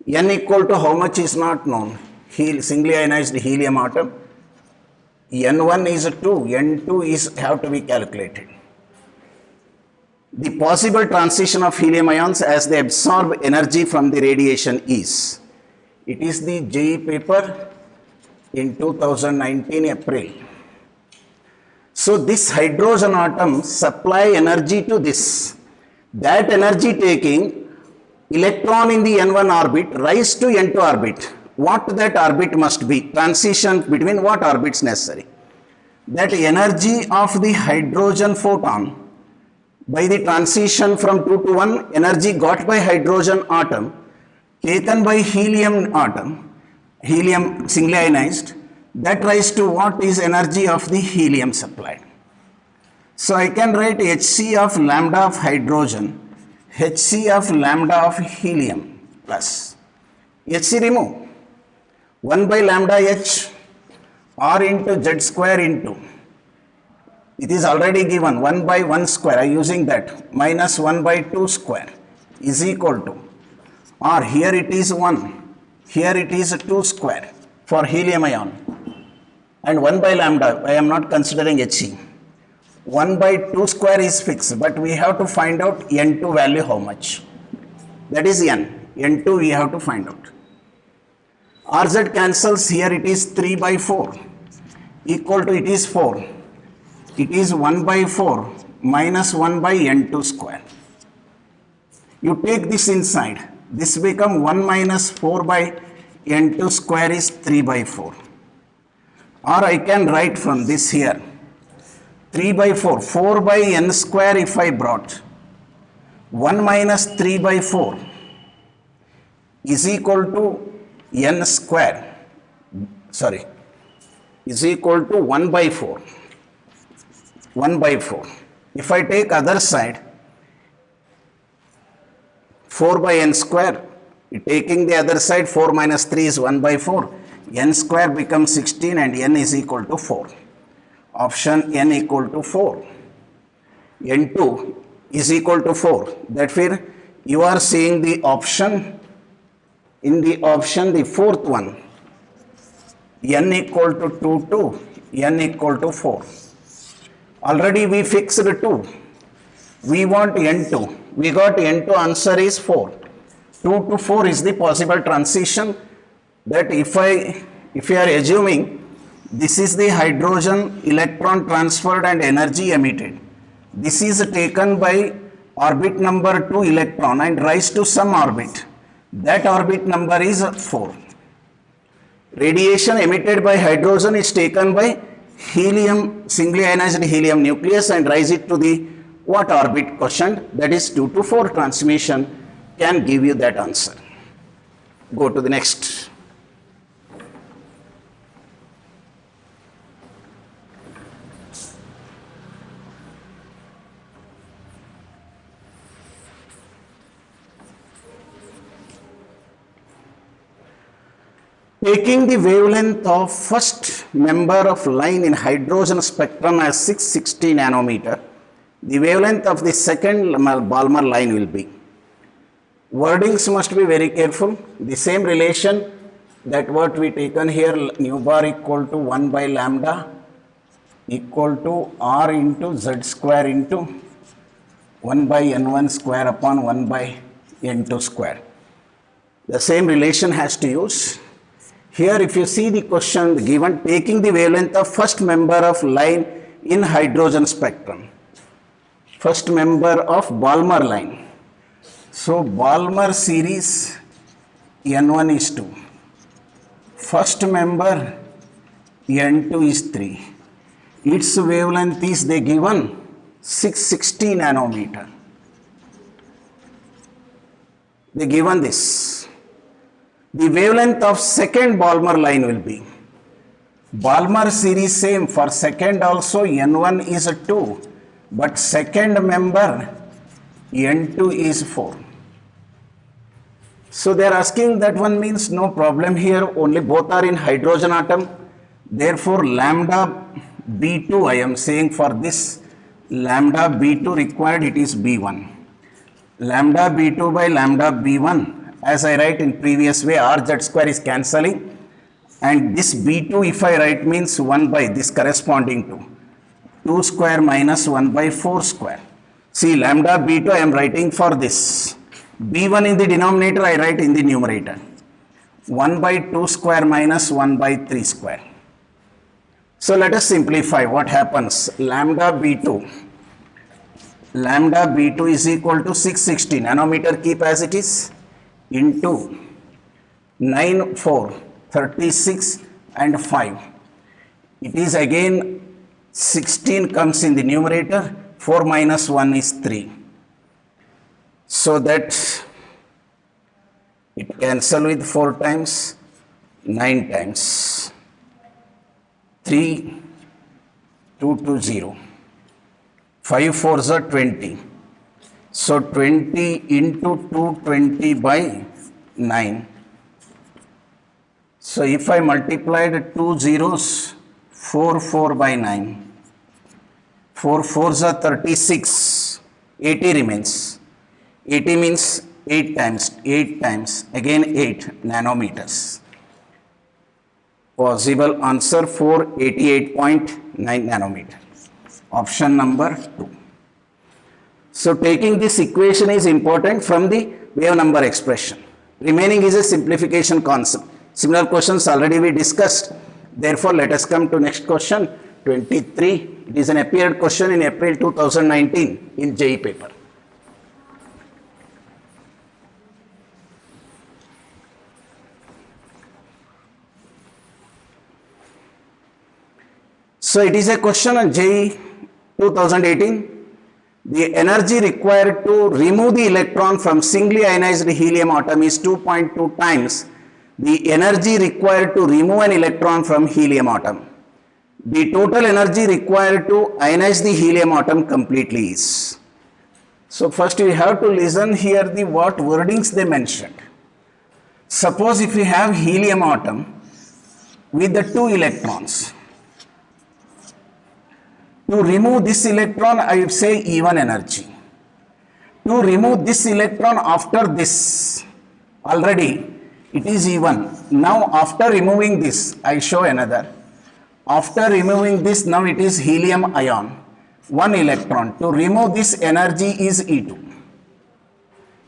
S2: N equal to how much is not known. Singly ionized helium atom. N1 is 2, N2 is have to be calculated. The possible transition of helium ions as they absorb energy from the radiation is. It is the JEE paper in 2019 April. So this hydrogen atom supply energy to this. That energy taking electron in the N1 orbit rise to N2 orbit. What that orbit must be? Transition between what orbits necessary? That energy of the hydrogen photon by the transition from 2 to 1, energy got by hydrogen atom taken by helium atom, helium singly ionized, that rise to what is energy of the helium supplied. So I can write Hc of lambda of hydrogen, Hc of lambda of helium plus Hc remove 1 by lambda h r into z square into, it is already given 1 by 1 square, I am using that, minus 1 by 2 square is equal to, or here it is 1, here it is 2 square for helium ion, and 1 by lambda, I am not considering He. 1 by 2 square is fixed, but we have to find out N2 value how much. That is N. N2 we have to find out. RZ cancels, here it is 3 by 4 equal to, it is 4. It is 1 by 4 minus 1 by N2 square. You take this inside, this become 1 minus 4 by N2 square is 3 by 4. Or I can write from this here, 3 by 4, 4 by N square if I brought, 1 minus 3 by 4 is equal to N square, sorry, is equal to 1 by 4. 1 by 4. If I take other side, 4 by n square, taking the other side 4 minus 3 is 1 by 4, n square becomes 16 and n is equal to 4. Option n equal to 4. N2 is equal to 4. That means you are seeing the option, in the option the fourth one, n equal to 2 to n equal to 4. Already we fixed 2. We want N2. We got N2, answer is 4. 2 to 4 is the possible transition, that if you are assuming this is the hydrogen electron transferred and energy emitted. This is taken by orbit number 2 electron and rise to some orbit. That orbit number is 4. Radiation emitted by hydrogen is taken by helium, singly ionized helium nucleus and rise it to the what orbit questioned, that is 2 to 4 transmission can give you that answer. Go to the next. Taking the wavelength of first member of line in hydrogen spectrum as 660 nanometer, the wavelength of the second Balmer line will be. Wordings must be very careful. The same relation that what we taken here, nu bar equal to 1 by lambda equal to r into z square into 1 by n1 square upon 1 by n2 square. The same relation has to use. Here if you see the question given, taking the wavelength of first member of line in hydrogen spectrum, first member of Balmer line. So Balmer series N1 is 2, first member N2 is 3, its wavelength is they given 660 nanometer. They given this. The wavelength of second Balmer line will be, Balmer series same, for second also N1 is 2, but second member N2 is 4. So they are asking that one means no problem here, only both are in hydrogen atom. Therefore, lambda B2 I am saying for this lambda B2 required it is B1. Lambda B2 by lambda B1 as I write in previous way RZ square is cancelling and this B2 if I write means 1 by this corresponding to 2 square minus 1 by 4 square. See lambda B2 I am writing for this. B1 in the denominator I write in the numerator. 1 by 2 square minus 1 by 3 square. So let us simplify what happens. Lambda B2 is equal to 660 nanometer keep as it is into 9, 4, 36 and 5. It is again 16 comes in the numerator, 4 minus 1 is 3. So that it cancel with 4 times, 9 times, 3, 2 to 0, 5 4s are 20. So 20 into 220 by 9. So if I multiplied 2 zeros, 4 4 by 9, 4 4s are 36, 80 remains. 80 means 8 times, again 8 nanometers. Possible answer 488.9 nanometer. Option number 2. So taking this equation is important from the wave number expression. Remaining is a simplification concept. Similar questions already we discussed. Therefore, let us come to next question 23. It is an appeared question in April 2019 in JEE paper. So it is a question on JEE 2018. The energy required to remove the electron from singly ionized helium atom is 2.2 times the energy required to remove an electron from helium atom. The total energy required to ionize the helium atom completely is. So first we have to listen here the what wordings they mentioned. Suppose if we have helium atom with the 2 electrons. To remove this electron, I would say E1 energy. To remove this electron after this, already it is E1. Now after removing this, I show another. After removing this, now it is helium ion, 1 electron. To remove this energy is E2.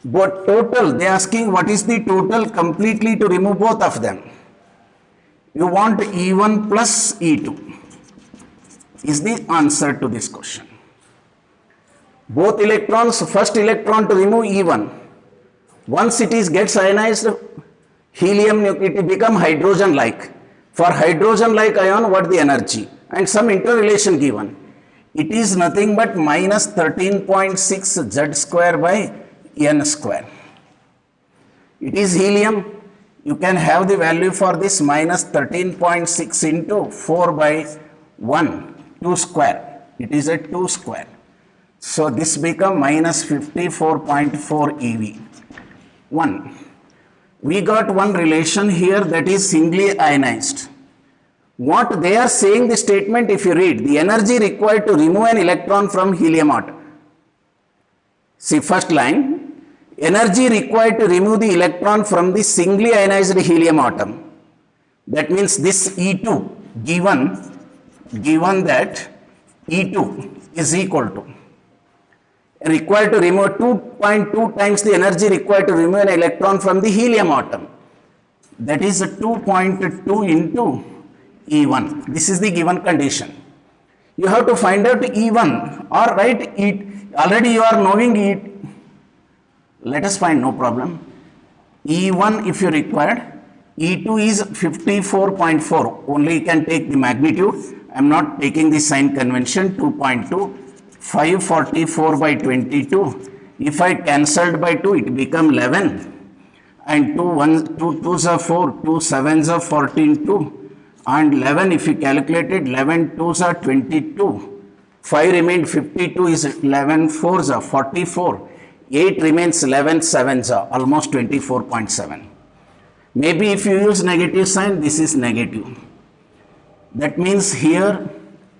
S2: But total, they are asking what is the total completely to remove both of them. You want E1 plus E2. Is the answer to this question. Both electrons, first electron to remove E1. Once it is gets ionized, helium, it will become hydrogen-like. For hydrogen-like ion, what the energy? And some interrelation given. It is nothing but minus 13.6 Z square by N square. It is helium. You can have the value for this minus 13.6 into 4 by 1. 2 square, it is a 2 square. So this become minus 54.4 eV. 1. We got one relation here that is singly ionized. What they are saying the statement if you read, the energy required to remove an electron from helium atom. See first line, energy required to remove the electron from the singly ionized helium atom. That means this E2 given that E2 is equal to required to remove 2.2 times the energy required to remove an electron from the helium atom. That is 2.2 into E1. This is the given condition. You have to find out E1 or write it. Already you are knowing it. Let us find, no problem. E1 if you required. E2 is 54.4. Only you can take the magnitude. I am not taking the sign convention. 2.2. 544 by 22. If I cancelled by 2, it become 11. And 2 2s are 4. 2 7s are 14. 2. And 11 if you calculated, 11 2s are 22. 5 remained 52 is 11 4s are 44. 8 remains 11, 7s are almost 24.7. Maybe if you use negative sign, this is negative. That means here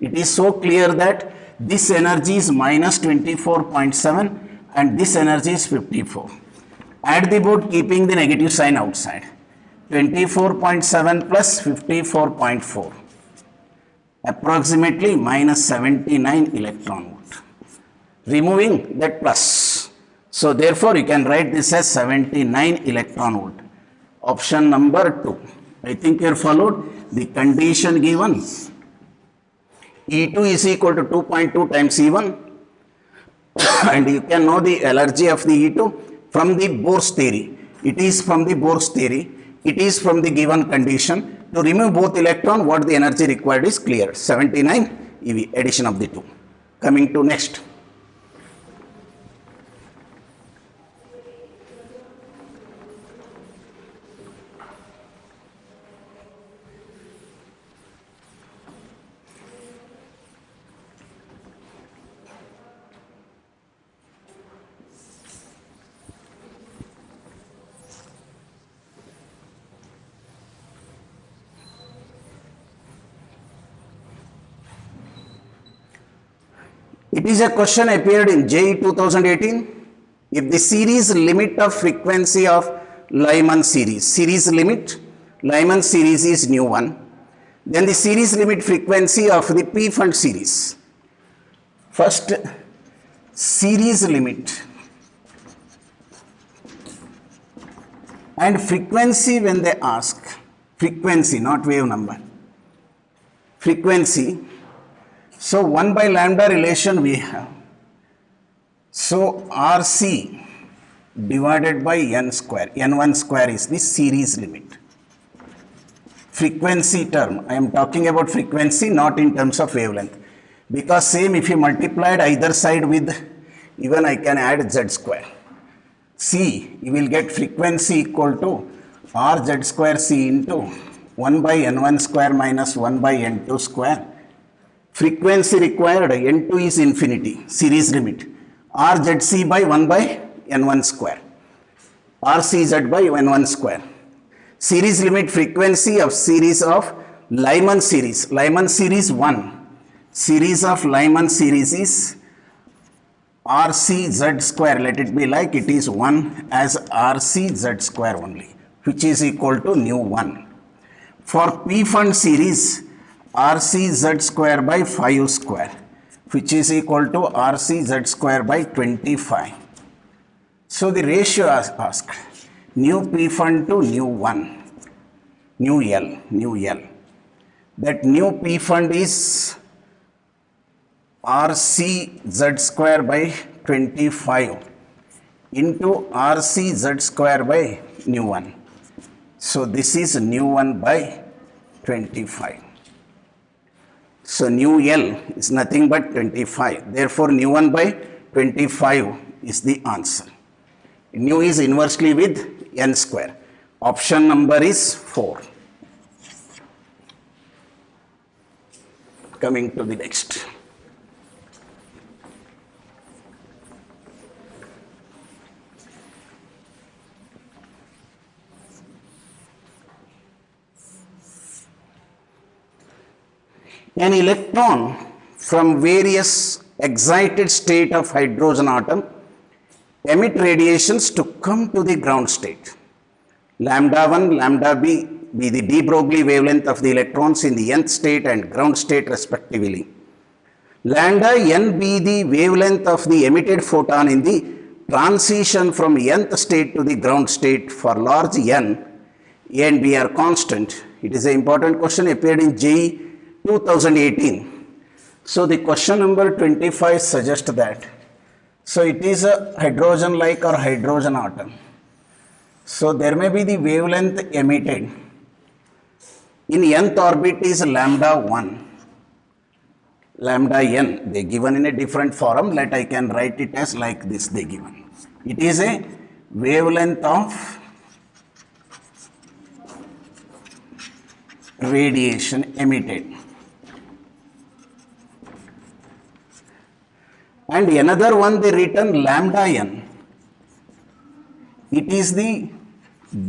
S2: it is so clear that this energy is minus 24.7 and this energy is 54. Add the both keeping the negative sign outside. 24.7 plus 54.4. Approximately minus 79 electron volt. Removing that plus. So therefore you can write this as 79 electron volt. Option number 2. I think you followed the condition given. E2 is equal to 2.2 times E1 and you can know the energy of the E2 from the Bohr's theory. It is from the Bohr's theory. It is from the given condition. To remove both electron, what the energy required is clear. 79 EV, addition of the two. Coming to next. It is a question appeared in JEE 2018. If the series limit of frequency of Lyman series limit, Lyman series is nu 1, then the series limit frequency of the P fund series. First, series limit and frequency when they ask, frequency not wave number, frequency. So 1 by lambda relation we have. So RC divided by n square, n1 square is the series limit. Frequency term, I am talking about frequency not in terms of wavelength. Because same if you multiplied either side with, even I can add z square. C, you will get frequency equal to RZ square C into 1 by n1 square minus 1 by n2 square. Frequency required, n2 is infinity, series limit, RZC by 1 by n1 square, RCZ by n1 square. Series limit frequency of series of Lyman series 1, series of Lyman series is RCZ square, let it be like it is 1 as RCZ square only, which is equal to nu 1. For P fund series, RCZ square by 5 square, which is equal to RCZ square by 25. So the ratio is asked, nu P fund to nu 1, nu L. That nu P fund is RCZ square by 25 into RCZ square by nu 1. So this is nu 1 by 25. So nu L is nothing but 25. Therefore, nu 1 by 25 is the answer. Nu is inversely with n square. Option number is 4. Coming to the next. An electron from various excited state of hydrogen atom emit radiations to come to the ground state. Lambda 1, lambda b be the de Broglie wavelength of the electrons in the nth state and ground state respectively. Lambda n be the wavelength of the emitted photon in the transition from nth state to the ground state for large n, A and B are constant. It is an important question appeared in JEE 2018. So the question number 25 suggests that. So it is a hydrogen like or hydrogen atom. So there may be the wavelength emitted. In nth orbit is lambda 1. Lambda n, they given in a different form. Let I can write it as like this they given. It is a wavelength of radiation emitted. And another one they written lambda n. It is the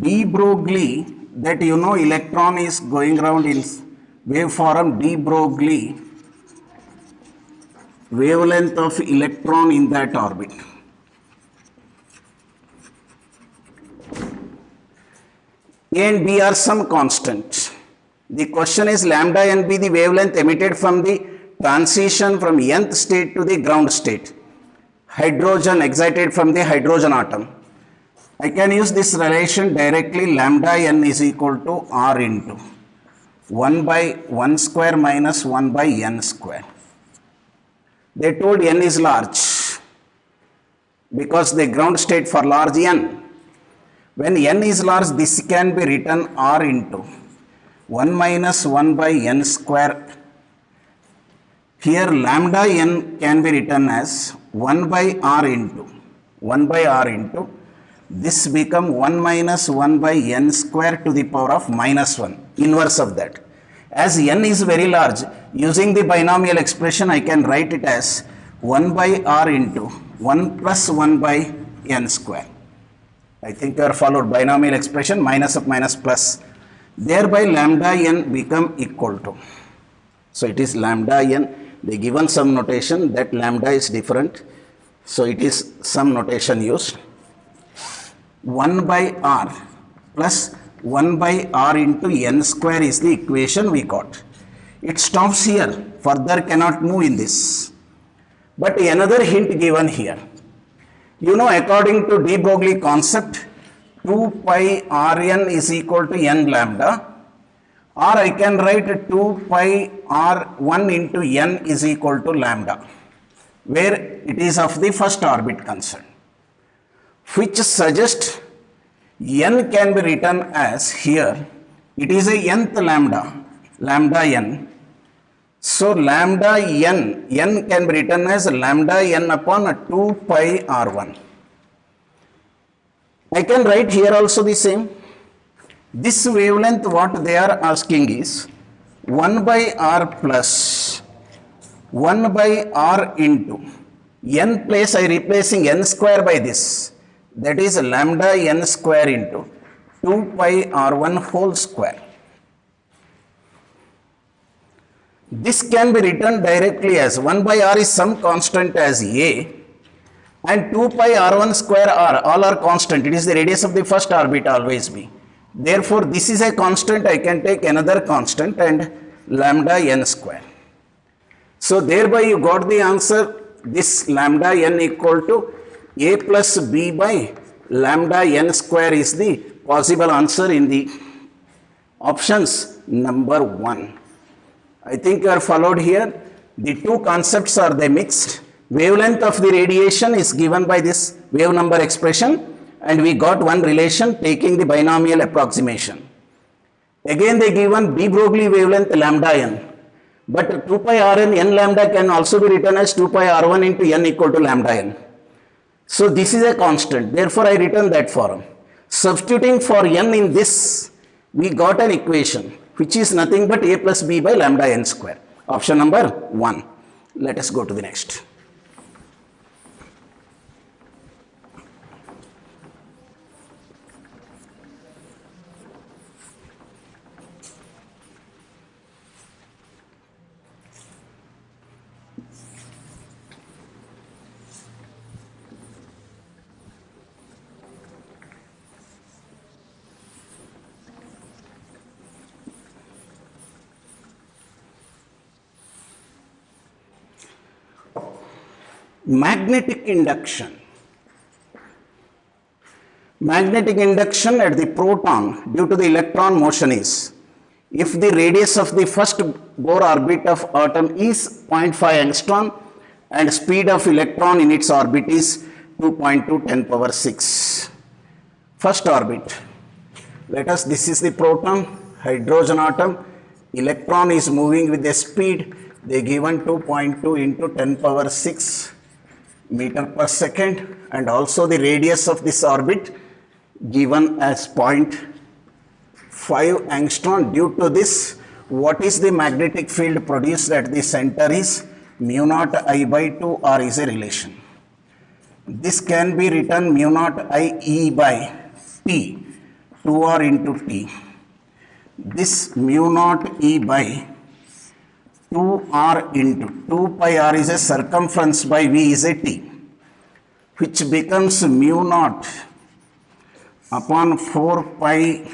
S2: de Broglie that you know electron is going around in waveform de Broglie wavelength of electron in that orbit. A and B are some constants. The question is lambda n be the wavelength emitted from the transition from nth state to the ground state. Hydrogen excited from the hydrogen atom. I can use this relation directly. Lambda n is equal to R into 1 by 1 square minus 1 by n square. They told n is large because the ground state for large n. When n is large, this can be written R into 1 minus 1 by n square. Here lambda n can be written as 1 by R into 1 by R into this become 1 minus 1 by n square to the power of minus 1, inverse of that. As n is very large, using the binomial expression I can write it as 1 by R into 1 plus 1 by n square. I think you are followed. Binomial expression, minus of minus plus. Thereby lambda n become equal to. So it is lambda n. They given some notation that lambda is different. So it is some notation used. 1 by R plus 1 by R into n square is the equation we got. It stops here. Further cannot move in this. But another hint given here. You know, according to de Broglie concept, 2 pi Rn is equal to n lambda, or I can write 2 pi R1 into n is equal to lambda, where it is of the first orbit concerned, which suggests n can be written as here, it is a nth lambda, lambda n. So lambda n can be written as lambda n upon 2 pi R1. I can write here also the same. This wavelength what they are asking is 1 by R plus 1 by R into n place I replacing n square by this. That is lambda n square into 2 pi R1 whole square. This can be written directly as 1 by R is some constant as A, and 2 pi R1 square R, all are constant. It is the radius of the first orbit always be. Therefore, this is a constant. I can take another constant and lambda n square. So thereby you got the answer. This lambda n equal to A plus B by lambda n square is the possible answer in the options number 1. I think you are followed here. The two concepts are they mixed. Wavelength of the radiation is given by this wave number expression, and we got one relation taking the binomial approximation. Again they given de Broglie wavelength lambda n, but 2 pi Rn n lambda can also be written as 2 pi R1 into n equal to lambda n. So this is a constant, therefore I written that form. Substituting for n in this, we got an equation which is nothing but A plus B by lambda n square. Option number 1. Let us go to the next. Magnetic induction. Magnetic induction at the proton due to the electron motion is, if the radius of the first Bohr orbit of atom is 0.5 angstrom and speed of electron in its orbit is 2.2 10 power 6. First orbit. Let us, this is the proton, hydrogen atom, electron is moving with a speed, they given 2.2 into 10 power 6 meter per second, and also the radius of this orbit given as 0.5 angstrom. Due to this, what is the magnetic field produced at the center is mu naught I by 2 R is a relation. This can be written mu naught I E by T, 2R into T. This mu naught E by 2R into 2 pi R is a circumference by V is a T, which becomes mu naught upon 4 pi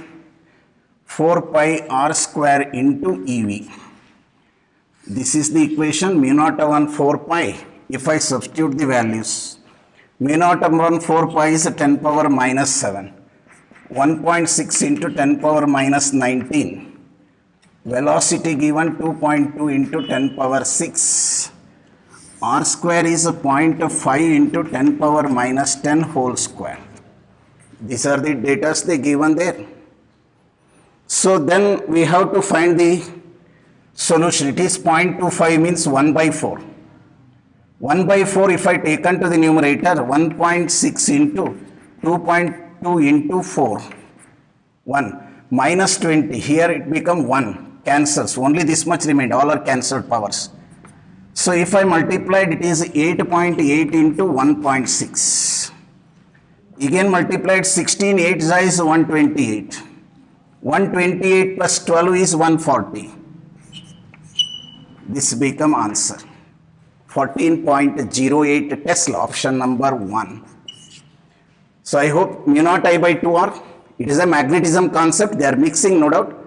S2: R square into EV. This is the equation mu naught upon 4 pi. If I substitute the values, mu naught upon 4 pi is 10 power minus 7, 1.6 into 10 power minus 19. Velocity given 2.2 into 10 power 6. R square is 0.5 into 10 power minus 10 whole square. These are the data they given there. So then we have to find the solution. It is 0.25 means 1 by 4. 1 by 4 if I taken to the numerator, 1.6 into 2.2 into 4, 1 minus 20. Here it become 1. Cancels, only this much remained, all are cancelled powers. So if I multiplied, it is 8.8 into 1.6. Again multiplied 16, 8 is 128. 128 plus 12 is 140. This become answer. 14.08 Tesla, option number 1. So I hope mu naught I by 2R. It is a magnetism concept, they are mixing no doubt.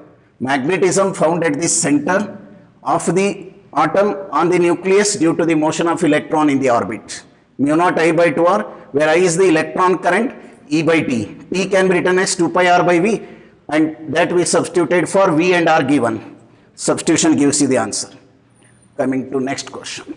S2: Magnetism found at the center of the atom on the nucleus due to the motion of electron in the orbit. Mu naught I by 2R, where I is the electron current, E by T. T can be written as 2 pi R by V, and that we substituted for V and R given. Substitution gives you the answer. Coming to next question.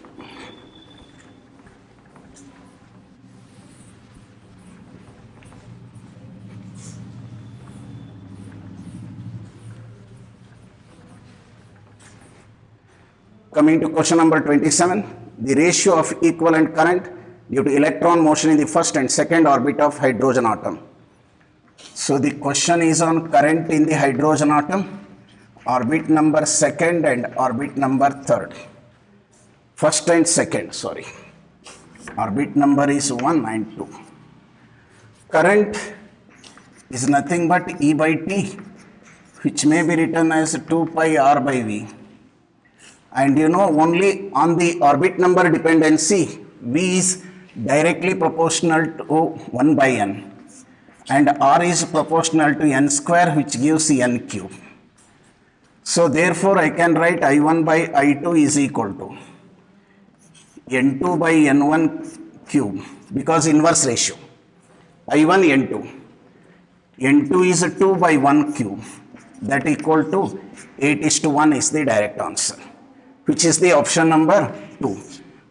S2: Coming to question number 27, the ratio of equivalent current due to electron motion in the first and second orbit of hydrogen atom. So the question is on current in the hydrogen atom, orbit number second and orbit number third. First and second, sorry. Orbit number is 1 and 2. Current is nothing but E by T, which may be written as 2 pi R by V. And you know, only on the orbit number dependency, V is directly proportional to 1 by n, and R is proportional to n square, which gives n cube. So therefore I can write I1 by I2 is equal to n2 by n1 cube, because inverse ratio. I1 n2. n2 is 2 by 1 cube, that equal to 8:1 is the direct answer, which is the option number 2.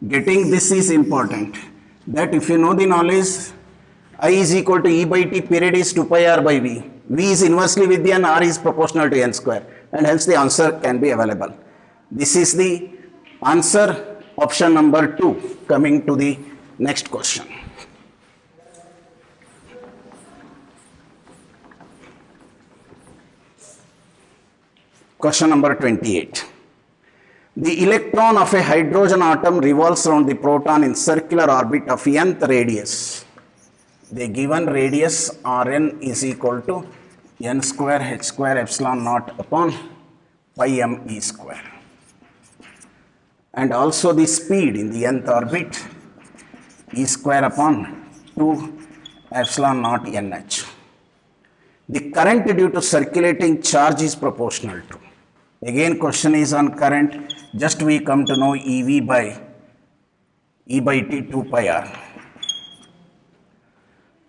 S2: Getting this is important, that if you know the knowledge, I is equal to E by T, period is 2 pi R by V. V is inversely with the n, R is proportional to n square, and hence the answer can be available. This is the answer, option number 2. Coming to the next question. Question number 28. The electron of a hydrogen atom revolves around the proton in circular orbit of nth radius. The given radius Rn is equal to n square h square epsilon naught upon pi m e square. And also the speed in the nth orbit e square upon 2 epsilon naught nh. The current due to circulating charge is proportional to. Again question is on current. Just we come to know EV by E by T 2 pi R.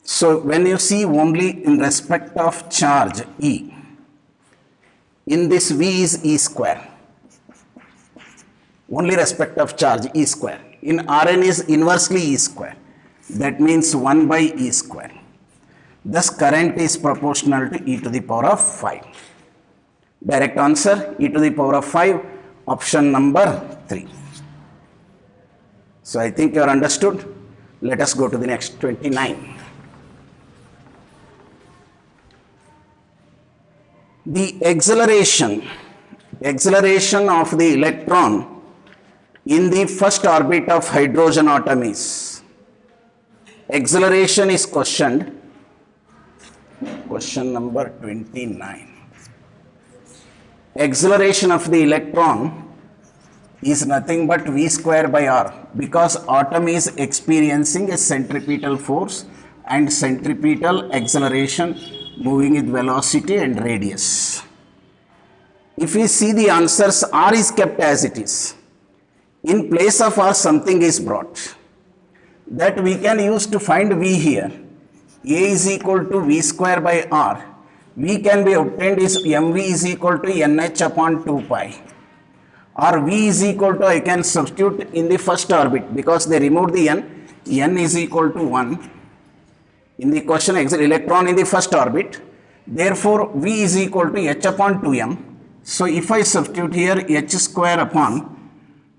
S2: So when you see only in respect of charge E, in this V is E square. Only respect of charge E square. In Rn is inversely E square. That means 1 by E square. Thus current is proportional to e to the power of 5. Direct answer, e to the power of 5, option number 3. So I think you are understood. Let us go to the next, 29. The acceleration of the electron in the first orbit of hydrogen atom is Acceleration is questioned. Question number 29. Acceleration of the electron is nothing but v square by r, because atom is experiencing a centripetal force and centripetal acceleration moving with velocity and radius. If we see the answers, r is kept as it is. In place of r, something is brought. That we can use to find v here. A is equal to v square by r. V can be obtained is mv is equal to nh upon 2 pi. Or v is equal to, I can substitute in the first orbit because they removed the n is equal to 1. In the question, electron in the first orbit. Therefore, v is equal to h upon 2m. So, if I substitute here h square upon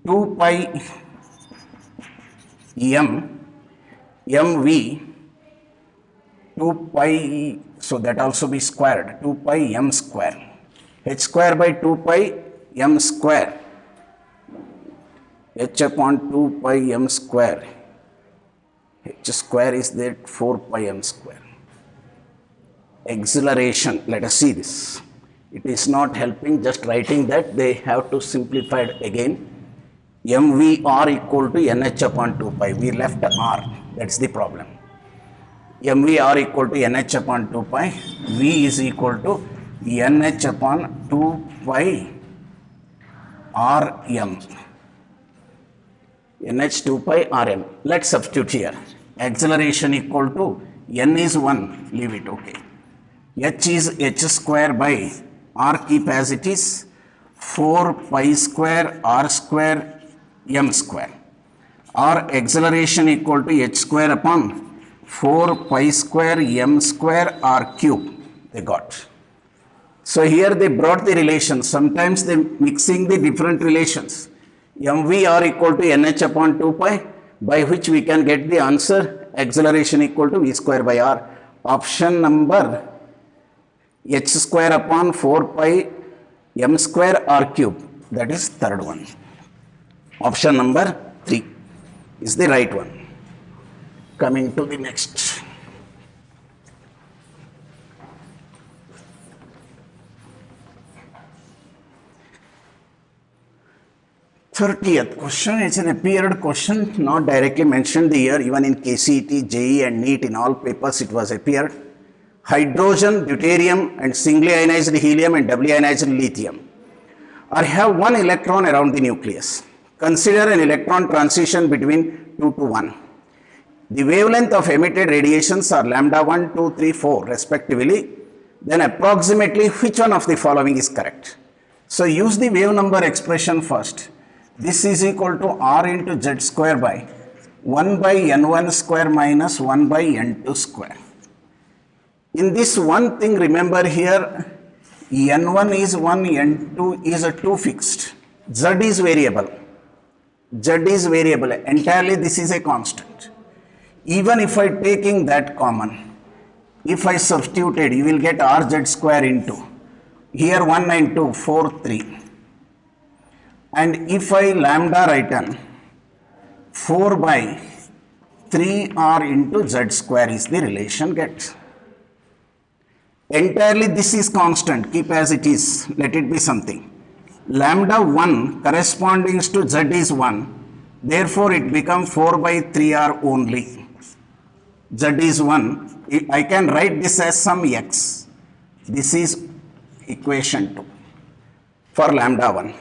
S2: 2 pi mv, 2 pi, so that also be squared, 2 pi m square, h square by 2 pi m square, h upon 2 pi m square, h square is there 4 pi m square. Acceleration, let us see this. It is not helping just writing that, they have to simplify it again. mvr equal to nh upon 2 pi, we left r, that's the problem. mvr equal to nh upon 2 pi, v is equal to nh upon 2 pi rm, nh 2 pi rm. Let's substitute here. Acceleration equal to n is 1, leave it, okay. H is h square by r, keep as it is, 4 pi square r square m square, or acceleration equal to h square upon 4 pi square m square r cube, they got. So here they brought the relations, sometimes they mixing the different relations. mvr equal to nh upon 2 pi, by which we can get the answer acceleration equal to v square by r. Option number h square upon 4 pi m square r cube, that is third one. Option number 3 is the right one. Coming to the next. Thirtieth question, it's an appeared question, not directly mentioned the year, even in KCET, JEE and NEET, in all papers it was appeared. Hydrogen, deuterium and singly ionized helium and doubly ionized lithium are have one electron around the nucleus. Consider an electron transition between 2 to 1. The wavelength of emitted radiations are lambda 1, 2, 3, 4 respectively. Then approximately which one of the following is correct? So use the wave number expression first. This is equal to r into z square by 1 by n1 square minus 1 by n2 square. In this one thing, remember here, n1 is 1, n2 is a 2 fixed, z is variable. Z is variable, entirely this is a constant. Even if I taking that common, if I substituted, you will get rz square into, here 1 and 2, 4, 3. And if I lambda written, 4 by 3r into z square is the relation get. Entirely this is constant, keep as it is, let it be something. Lambda 1 corresponding to z is 1, therefore it becomes 4 by 3r only. Z is 1, I can write this as some x. This is equation 2 for lambda 1.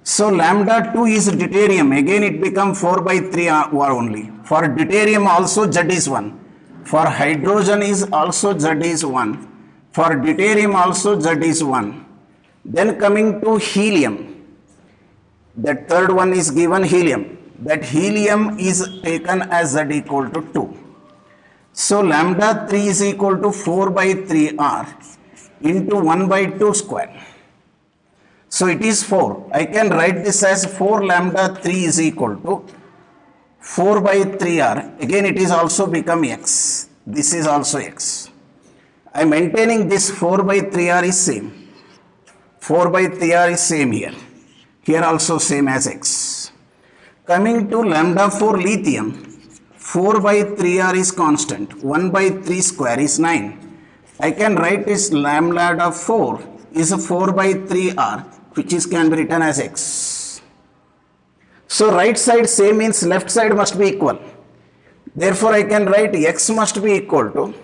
S2: So lambda 2 is deuterium, again it becomes 4 by 3r only. For deuterium also z is 1. For hydrogen is also z is 1. For deuterium also z is 1. Then coming to helium, that third one is given helium. That helium is taken as z equal to 2. So lambda 3 is equal to 4 by 3r into 1 by 2 square. So it is 4. I can write this as 4 lambda 3 is equal to 4 by 3r. Again it is also become x. This is also x. I am maintaining this 4 by 3r is same. 4 by 3r is same here. Here also same as x. Coming to lambda for lithium, 4 by 3r is constant. 1 by 3 square is 9. I can write this lambda of 4 is 4 by 3r, which is can be written as x. So right side same means left side must be equal. Therefore I can write x must be equal to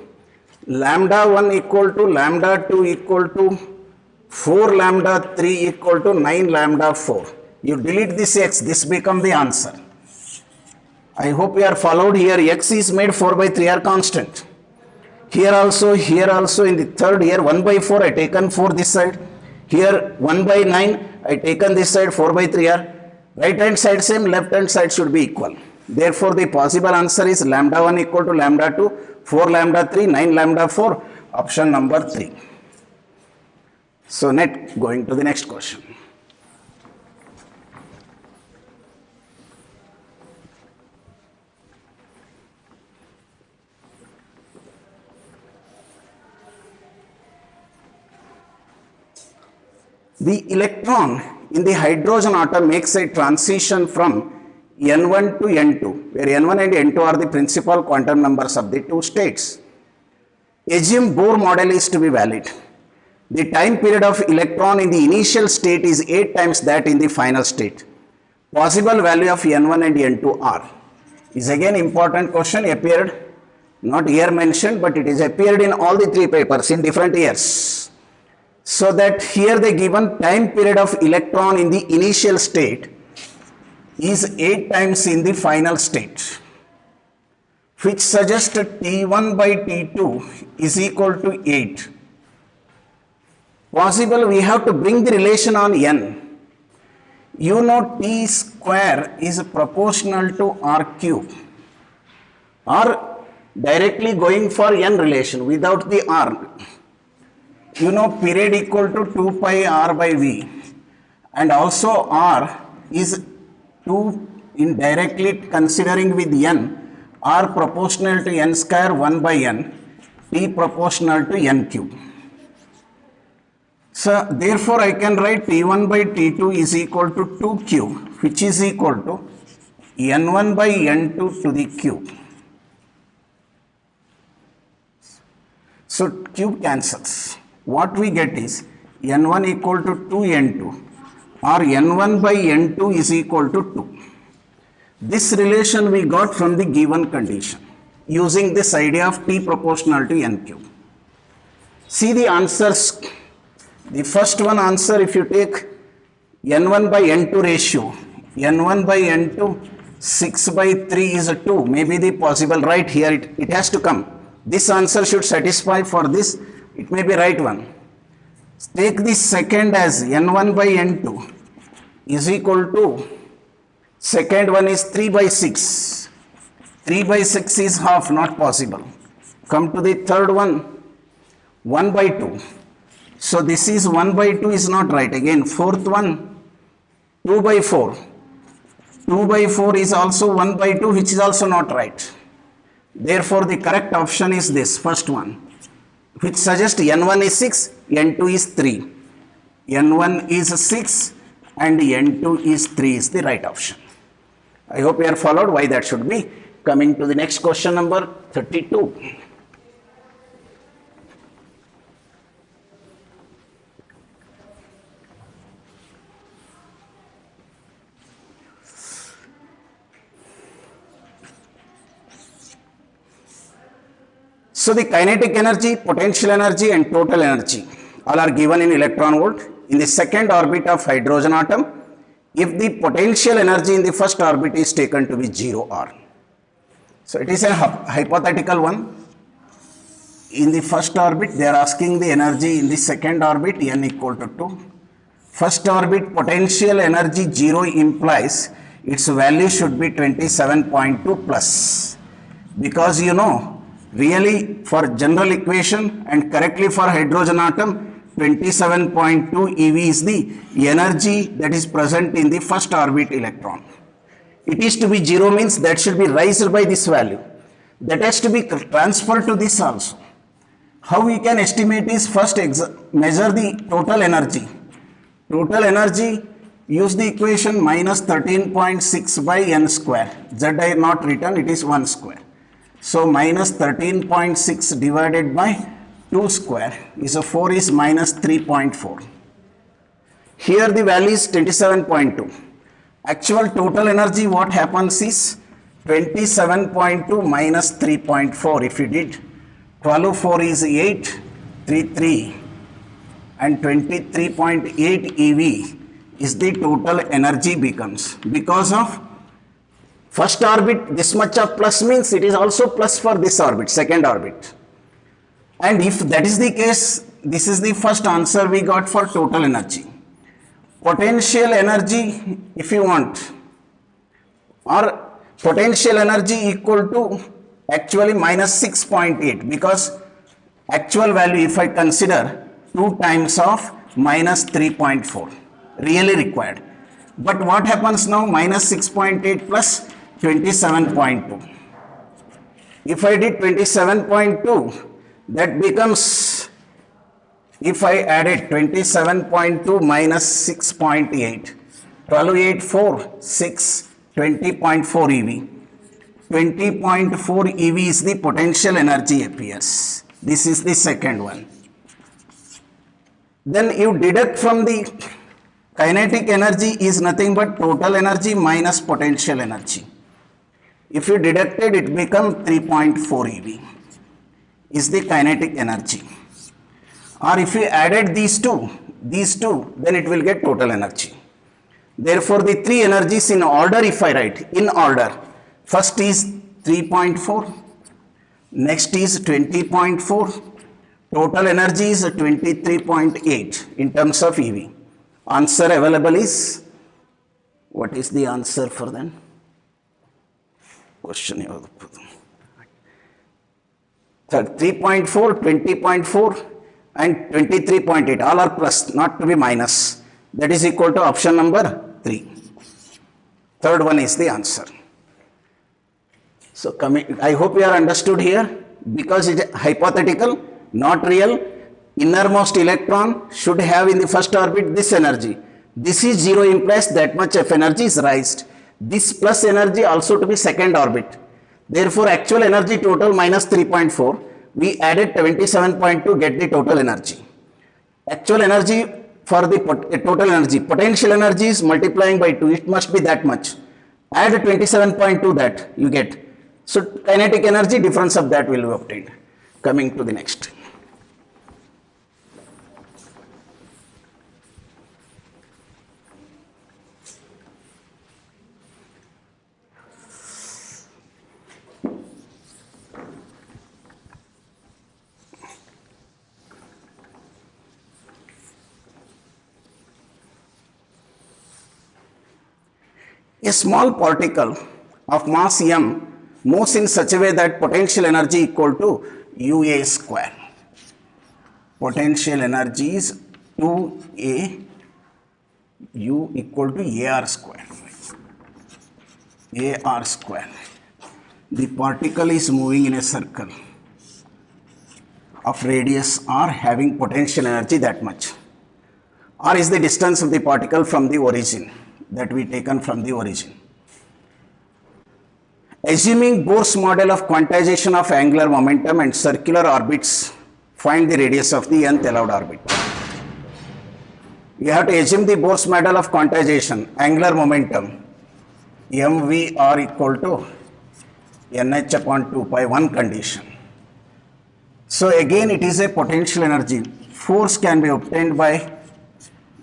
S2: lambda 1 equal to lambda 2 equal to 4 lambda 3 equal to 9 lambda 4. You delete this x, this become the answer. I hope you are followed here. X is made 4 by 3 are constant. Here also in the third here 1 by 4 I taken 4 this side. Here 1 by 9 I taken this side 4 by 3 are. Right hand side same, left hand side should be equal. Therefore the possible answer is lambda 1 equal to lambda 2, 4 lambda 3, 9 lambda 4, option number 3. So going to the next question. The electron in the hydrogen atom makes a transition from N1 to N2, where N1 and N2 are the principal quantum numbers of the two states. Assume Bohr model is to be valid. The time period of electron in the initial state is 8 times that in the final state. Possible value of N1 and N2 are. Is again important question, appeared, not here mentioned, but it is appeared in all the 3 papers in different years. So that here the given time period of electron in the initial state is 8 times in the final state, which suggests T1 by T2 is equal to 8. Possible we have to bring the relation on n. You know T square is proportional to R cube, or directly going for n relation without the R. You know period equal to 2 pi r by v, and also r is 2 in directly considering with n, r proportional to n square 1 by n, t proportional to n cube. So therefore I can write T1 by T2 is equal to 2 cube, which is equal to n1 by n2 to the cube. So cube cancels. What we get is n1 equal to 2n2, or n1 by n2 is equal to 2. This relation we got from the given condition using this idea of t proportional to n cube. See the answers. The first one answer, if you take n1 by n2 ratio, n1 by n2 6 by 3 is a 2, maybe the possible right here it has to come. This answer should satisfy for this. It may be right one. Take the second as n1 by n2 is equal to, second one is 3 by 6. 3 by 6 is half, not possible. Come to the third one, 1 by 2. So this is 1 by 2 is not right. Again, fourth one, 2 by 4. 2 by 4 is also 1 by 2, which is also not right. Therefore, the correct option is this first one, which suggests n1 is 6, n2 is 3. n1 is 6 and n2 is 3 is the right option. I hope you are followed why that should be. Coming to the next question number 32. So the kinetic energy, potential energy and total energy all are given in electron volt in the second orbit of hydrogen atom if the potential energy in the first orbit is taken to be 0 R. So it is a hypothetical one. In the first orbit they are asking the energy in the second orbit n equal to 2. First orbit potential energy 0 implies its value should be 27.2 plus, because you know really for general equation and correctly for hydrogen atom 27.2 eV is the energy that is present in the first orbit electron. It is to be 0 means that should be raised by this value, that has to be transferred to this also. How we can estimate is first measure the total energy. Total energy Use the equation minus 13.6 by n square. Z I not written, it is 1 square. So minus 13.6 divided by 2 square is a 4 is minus 3.4. Here the value is 27.2. Actual total energy what happens is 27.2 minus 3.4. If you did 12 4 is 8, 33 and 23.8 EV is the total energy becomes. Because of first orbit this much of plus means it is also plus for this orbit, second orbit. And if that is the case, this is the first answer we got for total energy. Potential energy if you want, or potential energy equal to actually minus 6.8, because actual value if I consider 2 times of minus 3.4 really required. But what happens now, minus 6.8 plus 27.2. If I did 27.2, that becomes, if I added 27.2 minus 6.8, 12, 8, 4, 6, 20.4 EV. 20.4 EV is the potential energy appears. This is the second one. Then you deduct from the kinetic energy is nothing but total energy minus potential energy. If you deducted, it becomes 3.4 EV is the kinetic energy. Or if you added these two, then it will get total energy. Therefore, the three energies in order, if I write in order, first is 3.4, next is 20.4, total energy is 23.8 in terms of EV. Answer available is, what is the answer for them? Question 3.4, 20.4 and 23.8, all are plus, not to be minus. That is equal to option number 3. Third one is the answer. So I hope you are understood here, because it is hypothetical, not real. Innermost electron should have in the first orbit this energy. This is 0 implies that much of energy is raised. This plus energy also to be second orbit. Therefore, actual energy total minus 3.4. We added 27.2, get the total energy. Actual energy for the total energy, potential energy is multiplying by 2, it must be that much. Add 27.2 that you get. So kinetic energy difference of that will be obtained. Coming to the next. A small particle of mass m moves in such a way that potential energy equal to UA square. Potential energy is 2A U equal to AR square. AR square. The particle is moving in a circle of radius r having potential energy that much. R is the distance of the particle from the origin, that we taken from the origin. Assuming Bohr's model of quantization of angular momentum and circular orbits, find the radius of the nth allowed orbit. You have to assume the Bohr's model of quantization, angular momentum, mvr equal to nh upon 2 pi, one condition. So again it is a potential energy. Force can be obtained by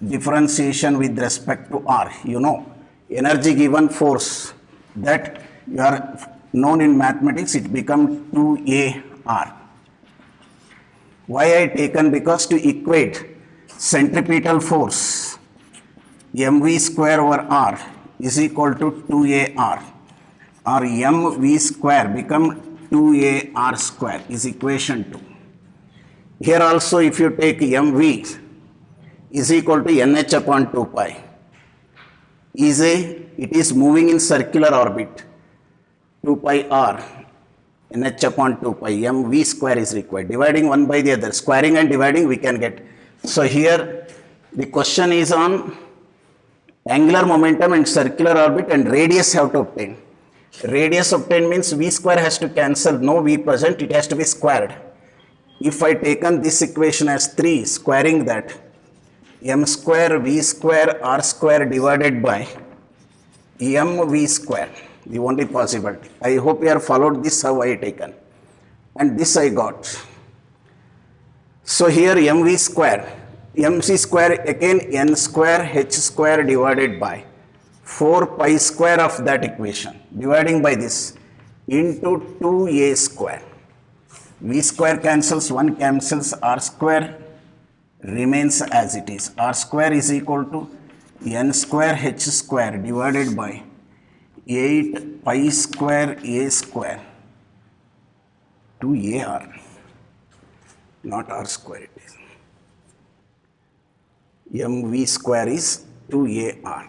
S2: differentiation with respect to r. You know, energy given force that you are known in mathematics, it becomes 2ar. Why I taken? Because to equate centripetal force mv square over r is equal to 2ar, or mv square become 2ar square is equation 2. Here also if you take mv is equal to nh upon 2 pi, it is moving in circular orbit, 2 pi r, nh upon 2 pi, mv square is required. Dividing one by the other, squaring and dividing we can get. So here the question is on Angular momentum and circular orbit and radius have to obtain. Radius obtained means v square has to cancel, no v present, it has to be squared. If I taken this equation as 3, squaring that, m square v square r square divided by mv square, the only possibility. I hope you have followed this how I taken, and this I got. So here mv square, mc square again n square h square divided by 4 pi square of that equation, dividing by this into 2a square. V square cancels, 1 cancels, r square remains as it is. R square is equal to n square h square divided by 8 pi square a square to ar, not r square it is. mv square is 2ar,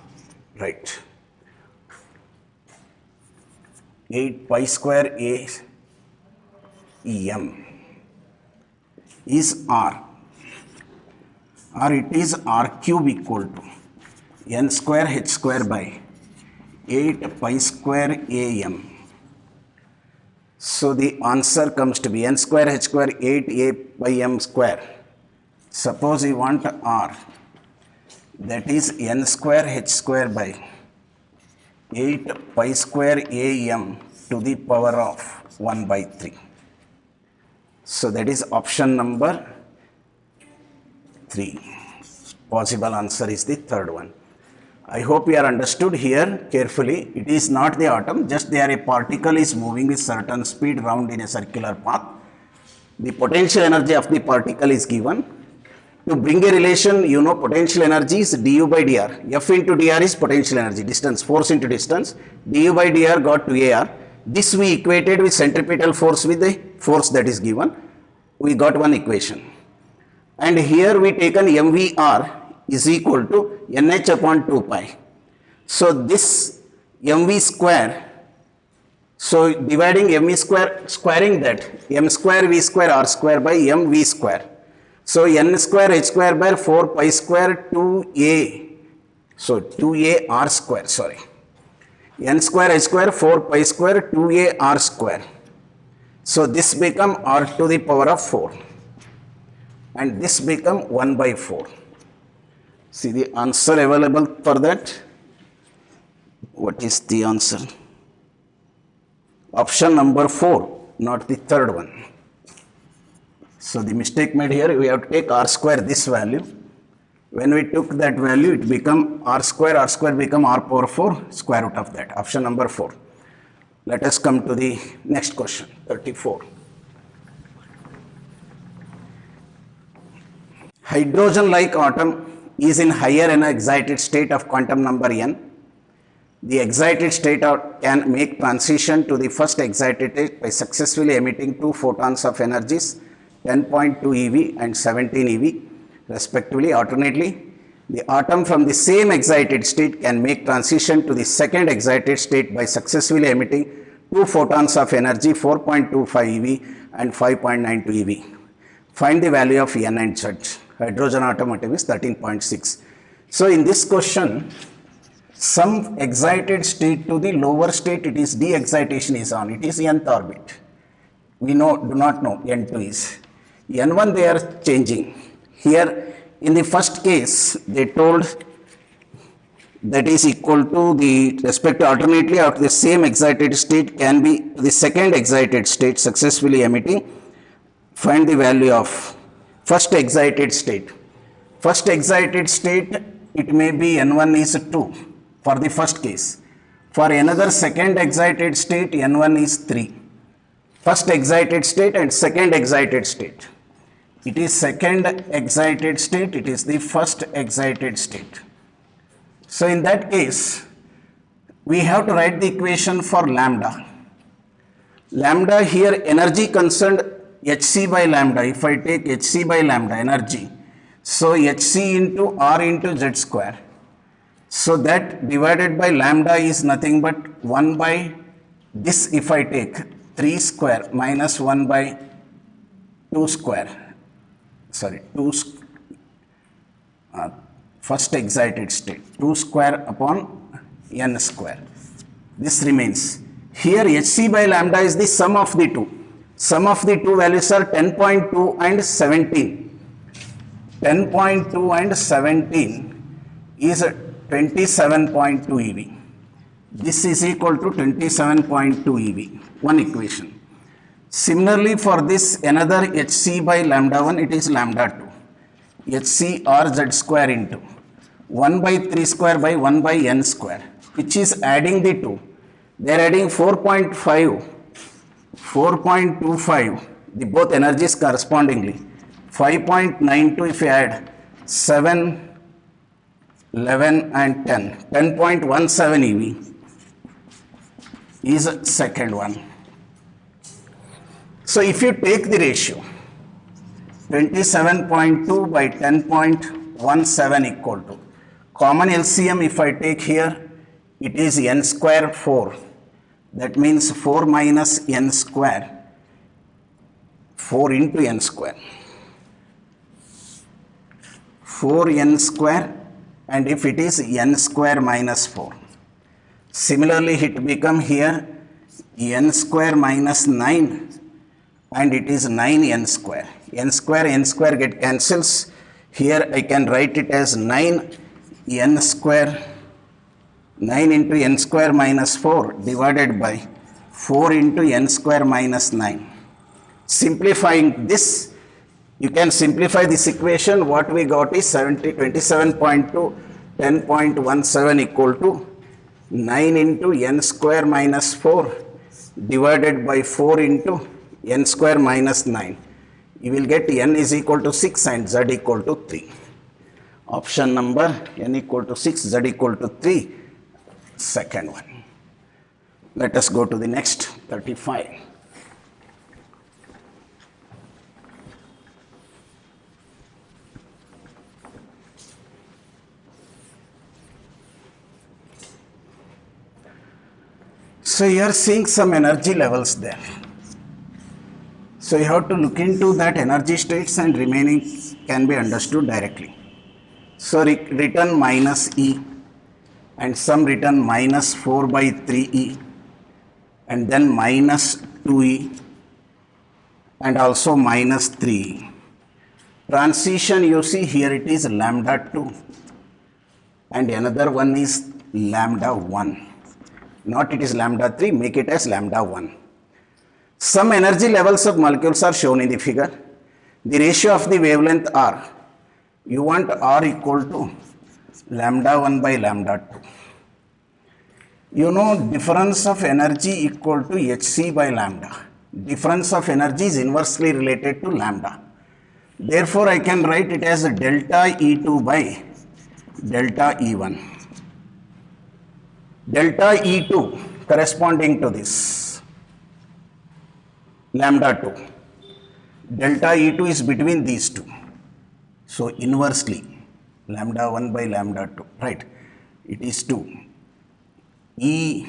S2: right. 8 pi square a m is r, or it is r cube equal to n square h square by 8 pi square am. So the answer comes to be n square h square 8a by m square. Suppose you want r, that is n square h square by 8 pi square am to the power of 1 by 3. So that is option number 3. Possible answer is the third one. I hope you are understood here carefully. It is not the atom, just there a particle is moving with certain speed round in a circular path. The potential energy of the particle is given. To bring a relation, you know potential energy is du by dr. F into dr is potential energy, distance, force into distance. Du by dr got to ar. This we equated with centripetal force with the force that is given. We got one equation. And here we taken mvr is equal to nh upon 2 pi. So this mv square, so dividing mv square, squaring that, m square v square r square by mv square. So n square h square by 4 pi square 2a, so 2a r square, sorry. N square h square 4 pi square 2a r square. So this become r to the power of 4 and this become 1 by 4. See the answer available for that. What is the answer? Option number 4, not the third one. So the mistake made here, we have to take r square this value. When we took that value, it become r square become r power 4, square root of that. Option number 4. Let us come to the next question, 34. Hydrogen-like atom is in higher excited state of quantum number n. The excited state can make transition to the first excited state by successfully emitting 2 photons of energies 10.2 eV and 17 eV respectively. Alternately, the atom from the same excited state can make transition to the second excited state by successfully emitting 2 photons of energy 4.25 eV and 5.92 eV. Find the value of n and z. Hydrogen atom atom is 13.6. So in this question, some excited state to the lower state, it is de-excitation is on, it is nth orbit. We do not know n2 is. n1 they are changing. Here in the first case, they told that is equal to the respect alternately of the same excited state can be the second excited state successfully emitting. Find the value of first excited state. First excited state, it may be n1 is 2 for the first case. For another second excited state, n1 is 3. First excited state and second excited state. It is second excited state, it is the first excited state. So in that case, we have to write the equation for lambda. Lambda here, energy concerned hc by lambda. If I take hc by lambda, energy, so hc into r into z square. So that divided by lambda is nothing but 1 by this, if I take 3 square minus 1 by 2 square, sorry, 4 first excited state, 2 square upon n square. This remains. Here Hc by lambda is the sum of the two. Sum of the two values are 10.2 and 17. 10.2 and 17 is 27.2 eV. This is equal to 27.2 eV, one equation. Similarly, for this another Hc by lambda 1, it is lambda 2. Hc or z square into 1 by 3 square by 1 by n square, which is adding the two. They are adding 4.5, 4.25, the both energies correspondingly. 5.92 if you add 7, 11 and 10, 10.17 eV is second one. So if you take the ratio 27.2 by 10.17 equal to common LCM, if I take here, it is n square 4. That means 4 minus n square, 4 into n square. 4n square, and if it is n square minus 4. Similarly, it become here n square minus 9, and it is 9n square. N square get cancels. Here I can write it as 9n square, 9 into n square minus 4 divided by 4 into n square minus 9. Simplifying this, you can simplify this equation. What we got is 27.2, 10.17 equal to 9 into n square minus 4 divided by 4 into n square minus 9. You will get n is equal to 6 and z equal to 3. Option number n equal to 6, z equal to 3, second one. Let us go to the next 35. So you are seeing some energy levels there. So you have to look into that energy states, and remaining can be understood directly. So written minus E, and some written minus 4 by 3E, and then minus 2E, and also minus 3E. Transition, you see here it is lambda 2, and another one is lambda 1. Not it is lambda 3, make it as lambda 1. Some energy levels of molecules are shown in the figure. The ratio of the wavelength R, you want R equal to lambda 1 by lambda 2. You know difference of energy equal to Hc by lambda. Difference of energy is inversely related to lambda. Therefore, I can write it as delta E2 by delta E1. Delta E2 corresponding to this lambda 2. Delta E2 is between these two. So inversely lambda 1 by lambda 2, right? It is 2. E4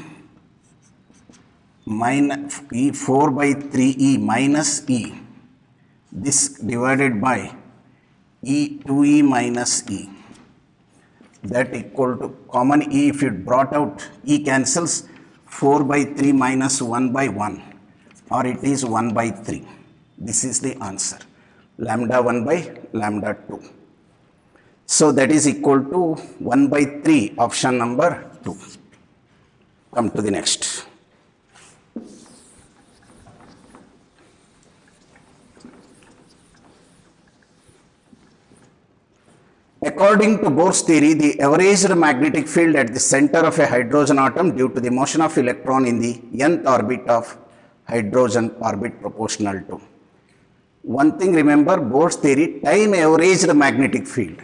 S2: by 3E minus E, this divided by E2E minus E, that equal to common E, if it brought out E cancels, 4 by 3 minus 1 by 1, or it is 1 by 3. This is the answer, lambda 1 by lambda 2. So that is equal to 1 by 3, option number 2. Come to the next. According to Bohr's theory, the averaged magnetic field at the center of a hydrogen atom due to the motion of electron in the nth orbit of hydrogen orbit proportional to. One thing remember, Bohr's theory, time averaged magnetic field.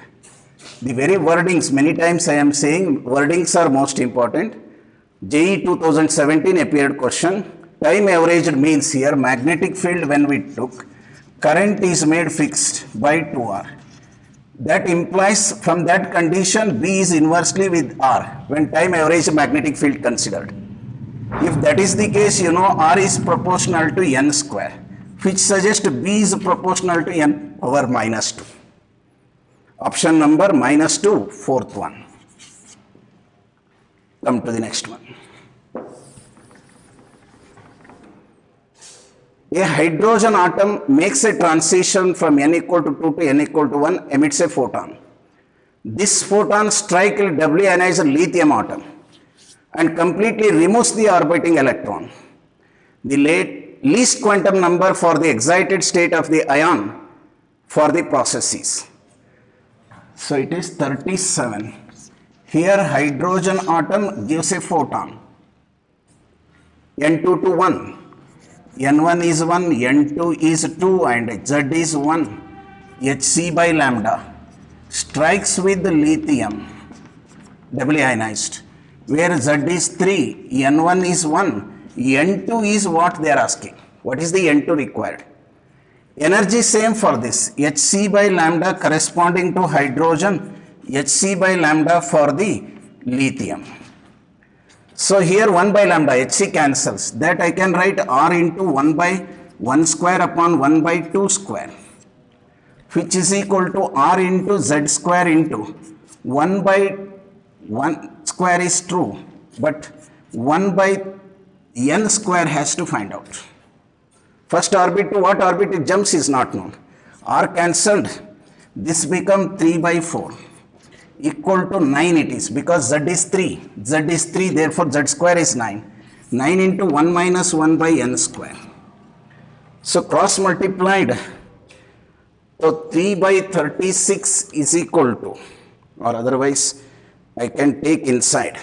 S2: The very wordings, many times I am saying wordings are most important. JEE 2017 appeared question, time averaged means here magnetic field when we took, current is made fixed by 2R. That implies from that condition B is inversely with R when time average magnetic field considered. If that is the case, you know R is proportional to n square, which suggests B is proportional to n power minus 2. Option number -2, fourth one. Come to the next one. A hydrogen atom makes a transition from n equal to 2 to n equal to 1, emits a photon. This photon strikes a doubly ionized lithium atom and completely removes the orbiting electron. The least quantum number for the excited state of the ion for the process is. So it is 37. Here hydrogen atom gives a photon. N2 to 1. N1 is 1, N2 is 2 and Z is 1. Hc by lambda strikes with the lithium, doubly ionized, where Z is 3, N1 is 1, N2 is what they are asking. What is the N2 required? Energy same for this, Hc by lambda corresponding to hydrogen, Hc by lambda for the lithium. So here 1 by lambda, Hc cancels, that I can write R into 1 by 1 square upon 1 by 2 square, which is equal to R into Z square into 1 by 1 square is true, but 1 by n square has to find out. First orbit to what orbit it jumps is not known. R cancelled, this become 3 by 4 equal to 9 it is, because Z is 3, Z is 3, therefore Z square is 9. 9 into 1 minus 1 by n square. So cross multiplied, so 3 by 36 is equal to, or otherwise I can take inside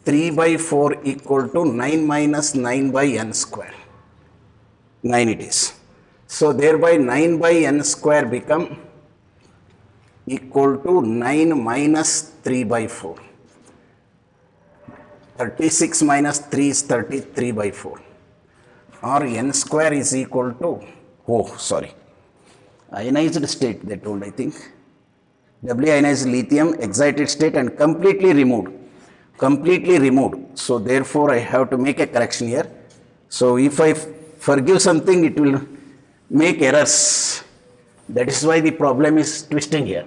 S2: 3 by 4 equal to 9 minus 9 by n square, 9 it is. So thereby 9 by n square become equal to 9 minus 3 by 4. 36 minus 3 is 33 by 4, or n square is equal to, ionized state they told, I think. Doubly ionized lithium, excited state and completely removed. So therefore I have to make a correction here. So if I forgive something, it will make errors. That is why the problem is twisting here.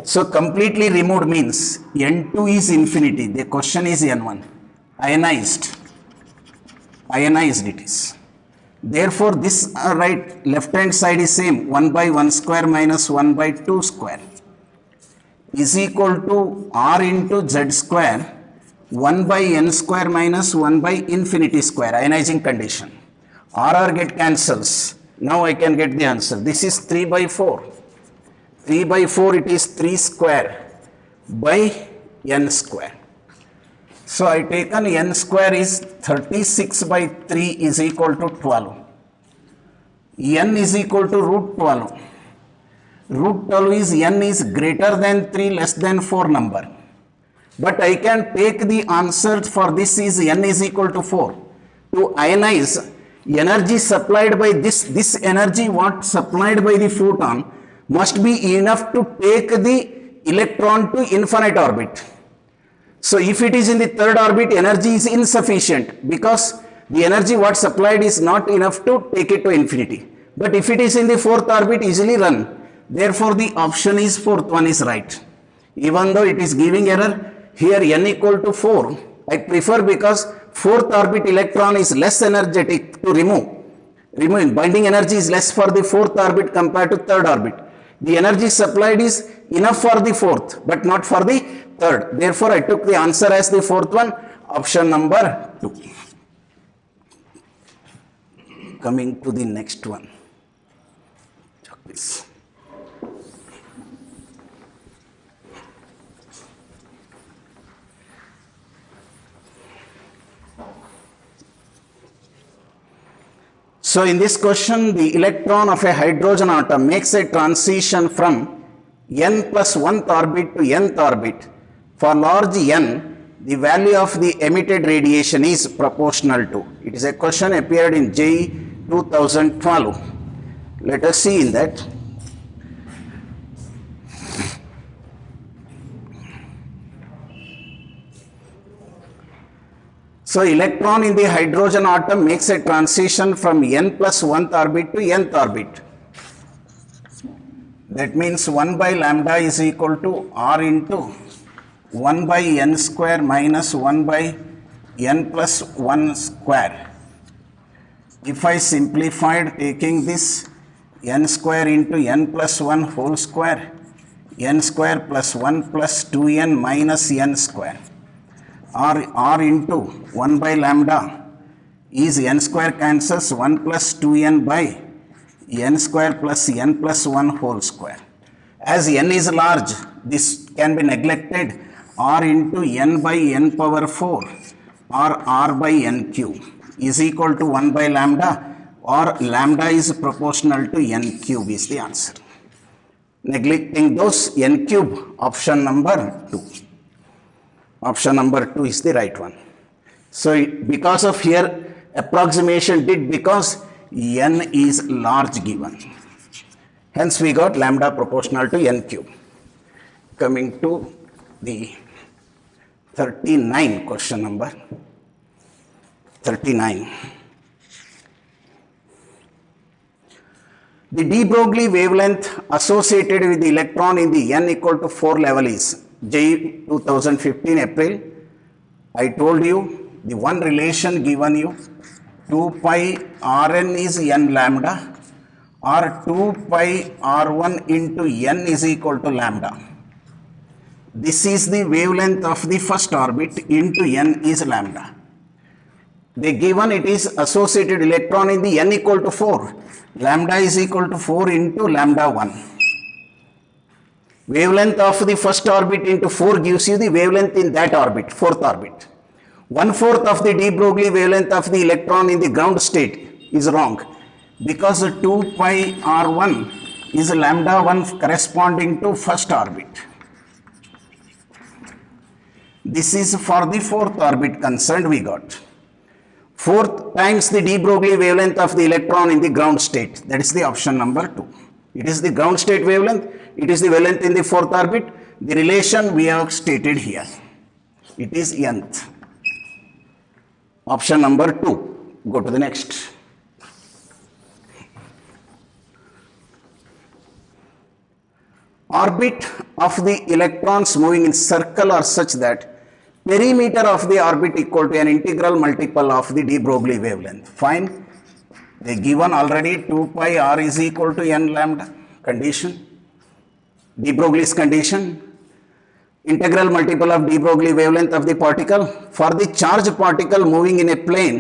S2: So completely removed means N2 is infinity. The question is N1. Ionized it is. Therefore this right left hand side is same, 1 by 1 square minus 1 by 2 square is equal to R into Z square 1 by n square minus 1 by infinity square, ionizing condition. R get cancels. Now I can get the answer. This is 3 by 4. 3 by 4 it is 3 square by n square. So I taken n square is 36 by 3 is equal to 12. N is equal to root 12. Root 12 is n is greater than 3 less than 4 number. But I can take the answer for this is n is equal to 4. To ionize, energy supplied by this energy what supplied by the photon must be enough to take the electron to infinite orbit. So if it is in the third orbit, energy is insufficient because the energy what supplied is not enough to take it to infinity. But if it is in the fourth orbit, easily run. Therefore the option is fourth one is right. Even though it is giving error, here n equal to 4, I prefer because fourth orbit electron is less energetic to remove. Binding energy is less for the fourth orbit compared to third orbit. The energy supplied is enough for the fourth, but not for the third. Therefore, I took the answer as the fourth one, option number 2. Coming to the next one. Please. So in this question, the electron of a hydrogen atom makes a transition from n plus 1th orbit to nth orbit. For large n, the value of the emitted radiation is proportional to. It is a question appeared in JEE 2012. Let us see in that. So electron in the hydrogen atom makes a transition from n plus 1th orbit to nth orbit. That means 1 by lambda is equal to r into 1 by n square minus 1 by n plus 1 square. If I simplified taking this n square into n plus 1 whole square, n square plus 1 plus 2n minus n square, r into 1 by lambda is n square cancels 1 plus 2n by n square plus n plus 1 whole square. As n is large, this can be neglected. R into n by n power 4 or r by n cube is equal to 1 by lambda, or lambda is proportional to n cube is the answer. Neglecting those, n cube, option number 2. Option number 2 is the right one. So because of here approximation did because n is large given. Hence we got lambda proportional to n cube. Coming to the 39 question number 39. The de Broglie wavelength associated with the electron in the n equal to 4 level is JE 2015 April. I told you the one relation given you 2 pi Rn is n lambda or 2 pi R1 into n is equal to lambda. This is the wavelength of the first orbit into n is lambda. They given it is associated electron in the n equal to 4. Lambda is equal to 4 into lambda 1. Wavelength of the first orbit into 4 gives you the wavelength in that orbit, fourth orbit. 1/4 of the de Broglie wavelength of the electron in the ground state is wrong, because 2 pi R1 is lambda 1 corresponding to first orbit. This is for the fourth orbit concerned we got. 4 times the de Broglie wavelength of the electron in the ground state. That is the option number 2. It is the ground state wavelength. It is the wavelength in the fourth orbit. The relation we have stated here. It is nth. Option number 2. Go to the next. Orbit of the electrons moving in circle are such that perimeter of the orbit equal to an integral multiple of the de Broglie wavelength. Fine. They given already 2 pi r is equal to n lambda condition. De Broglie's condition. Integral multiple of de Broglie wavelength of the particle. For the charged particle moving in a plane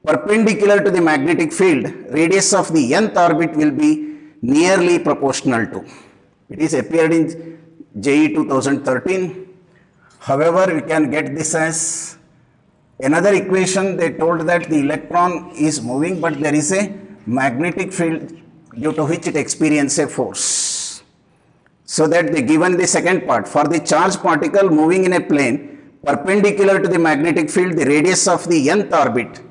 S2: perpendicular to the magnetic field, radius of the nth orbit will be nearly proportional to. It is appeared in JE 2013. However, we can get this as another equation. They told that the electron is moving, but there is a magnetic field due to which it experiences a force. So that they given the second part. For the charged particle moving in a plane perpendicular to the magnetic field, the radius of the nth orbit,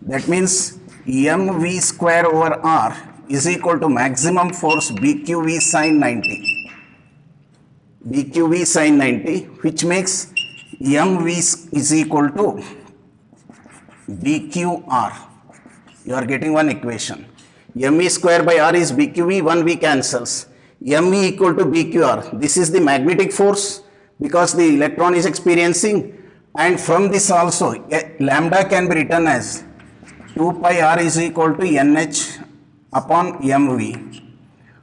S2: that means mv square over r is equal to maximum force BQV sin 90. BQV sin 90, which makes mv is equal to BQR. You are getting one equation. mv square by r is BQV, 1 v cancels. mv equal to BQR. This is the magnetic force because the electron is experiencing, and from this also lambda can be written as 2 pi r is equal to nh upon mv,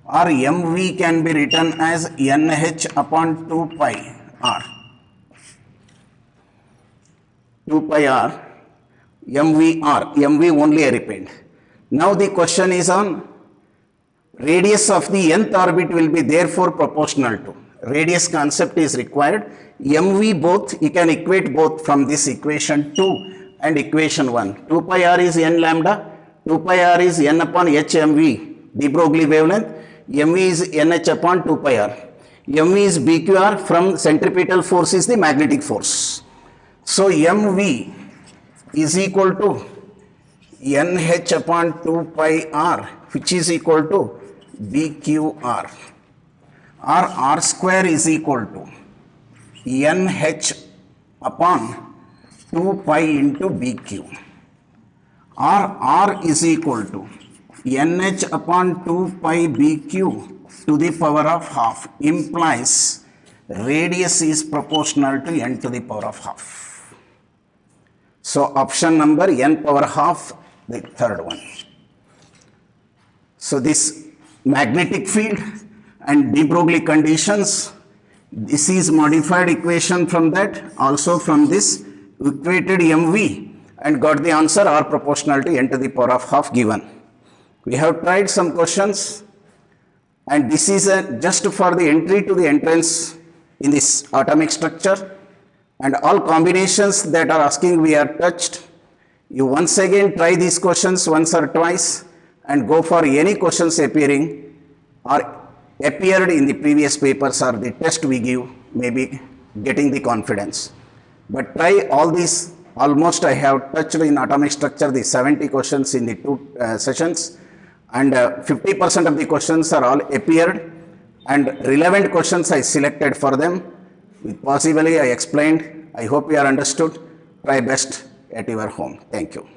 S2: or mv can be written as nh upon 2 pi r. 2 pi r, mv only I repeat. Now the question is on radius of the nth orbit will be therefore proportional to. Radius concept is required. mv both, you can equate both from this equation 2 and equation 1. 2 pi r is n lambda, 2 pi r is n upon h mv, de Broglie wavelength, mv is nh upon 2 pi r. mv is bqr, from centripetal force is the magnetic force. So mv is equal to nh upon 2 pi r, which is equal to bqr, or r square is equal to nh upon 2 pi into bq, or r is equal to nh upon 2 pi bq to the power of half implies radius is proportional to n to the power of half. So option number n power half, the third one. So this magnetic field and de Broglie conditions, this is modified equation from that, also from this equated MV and got the answer R proportional to n to the power of half given. We have tried some questions and this is just for the entry to the entrance in this atomic structure, and all combinations that are asking we are touched. You once again try these questions once or twice and go for any questions appearing or appeared in the previous papers or the test we give, maybe getting the confidence. But try all these. Almost I have touched in atomic structure the 70 questions in the two sessions, and 50% of the questions are all appeared, and relevant questions I selected for them. Possibly I explained. I hope you are understood. Try best at your home. Thank you.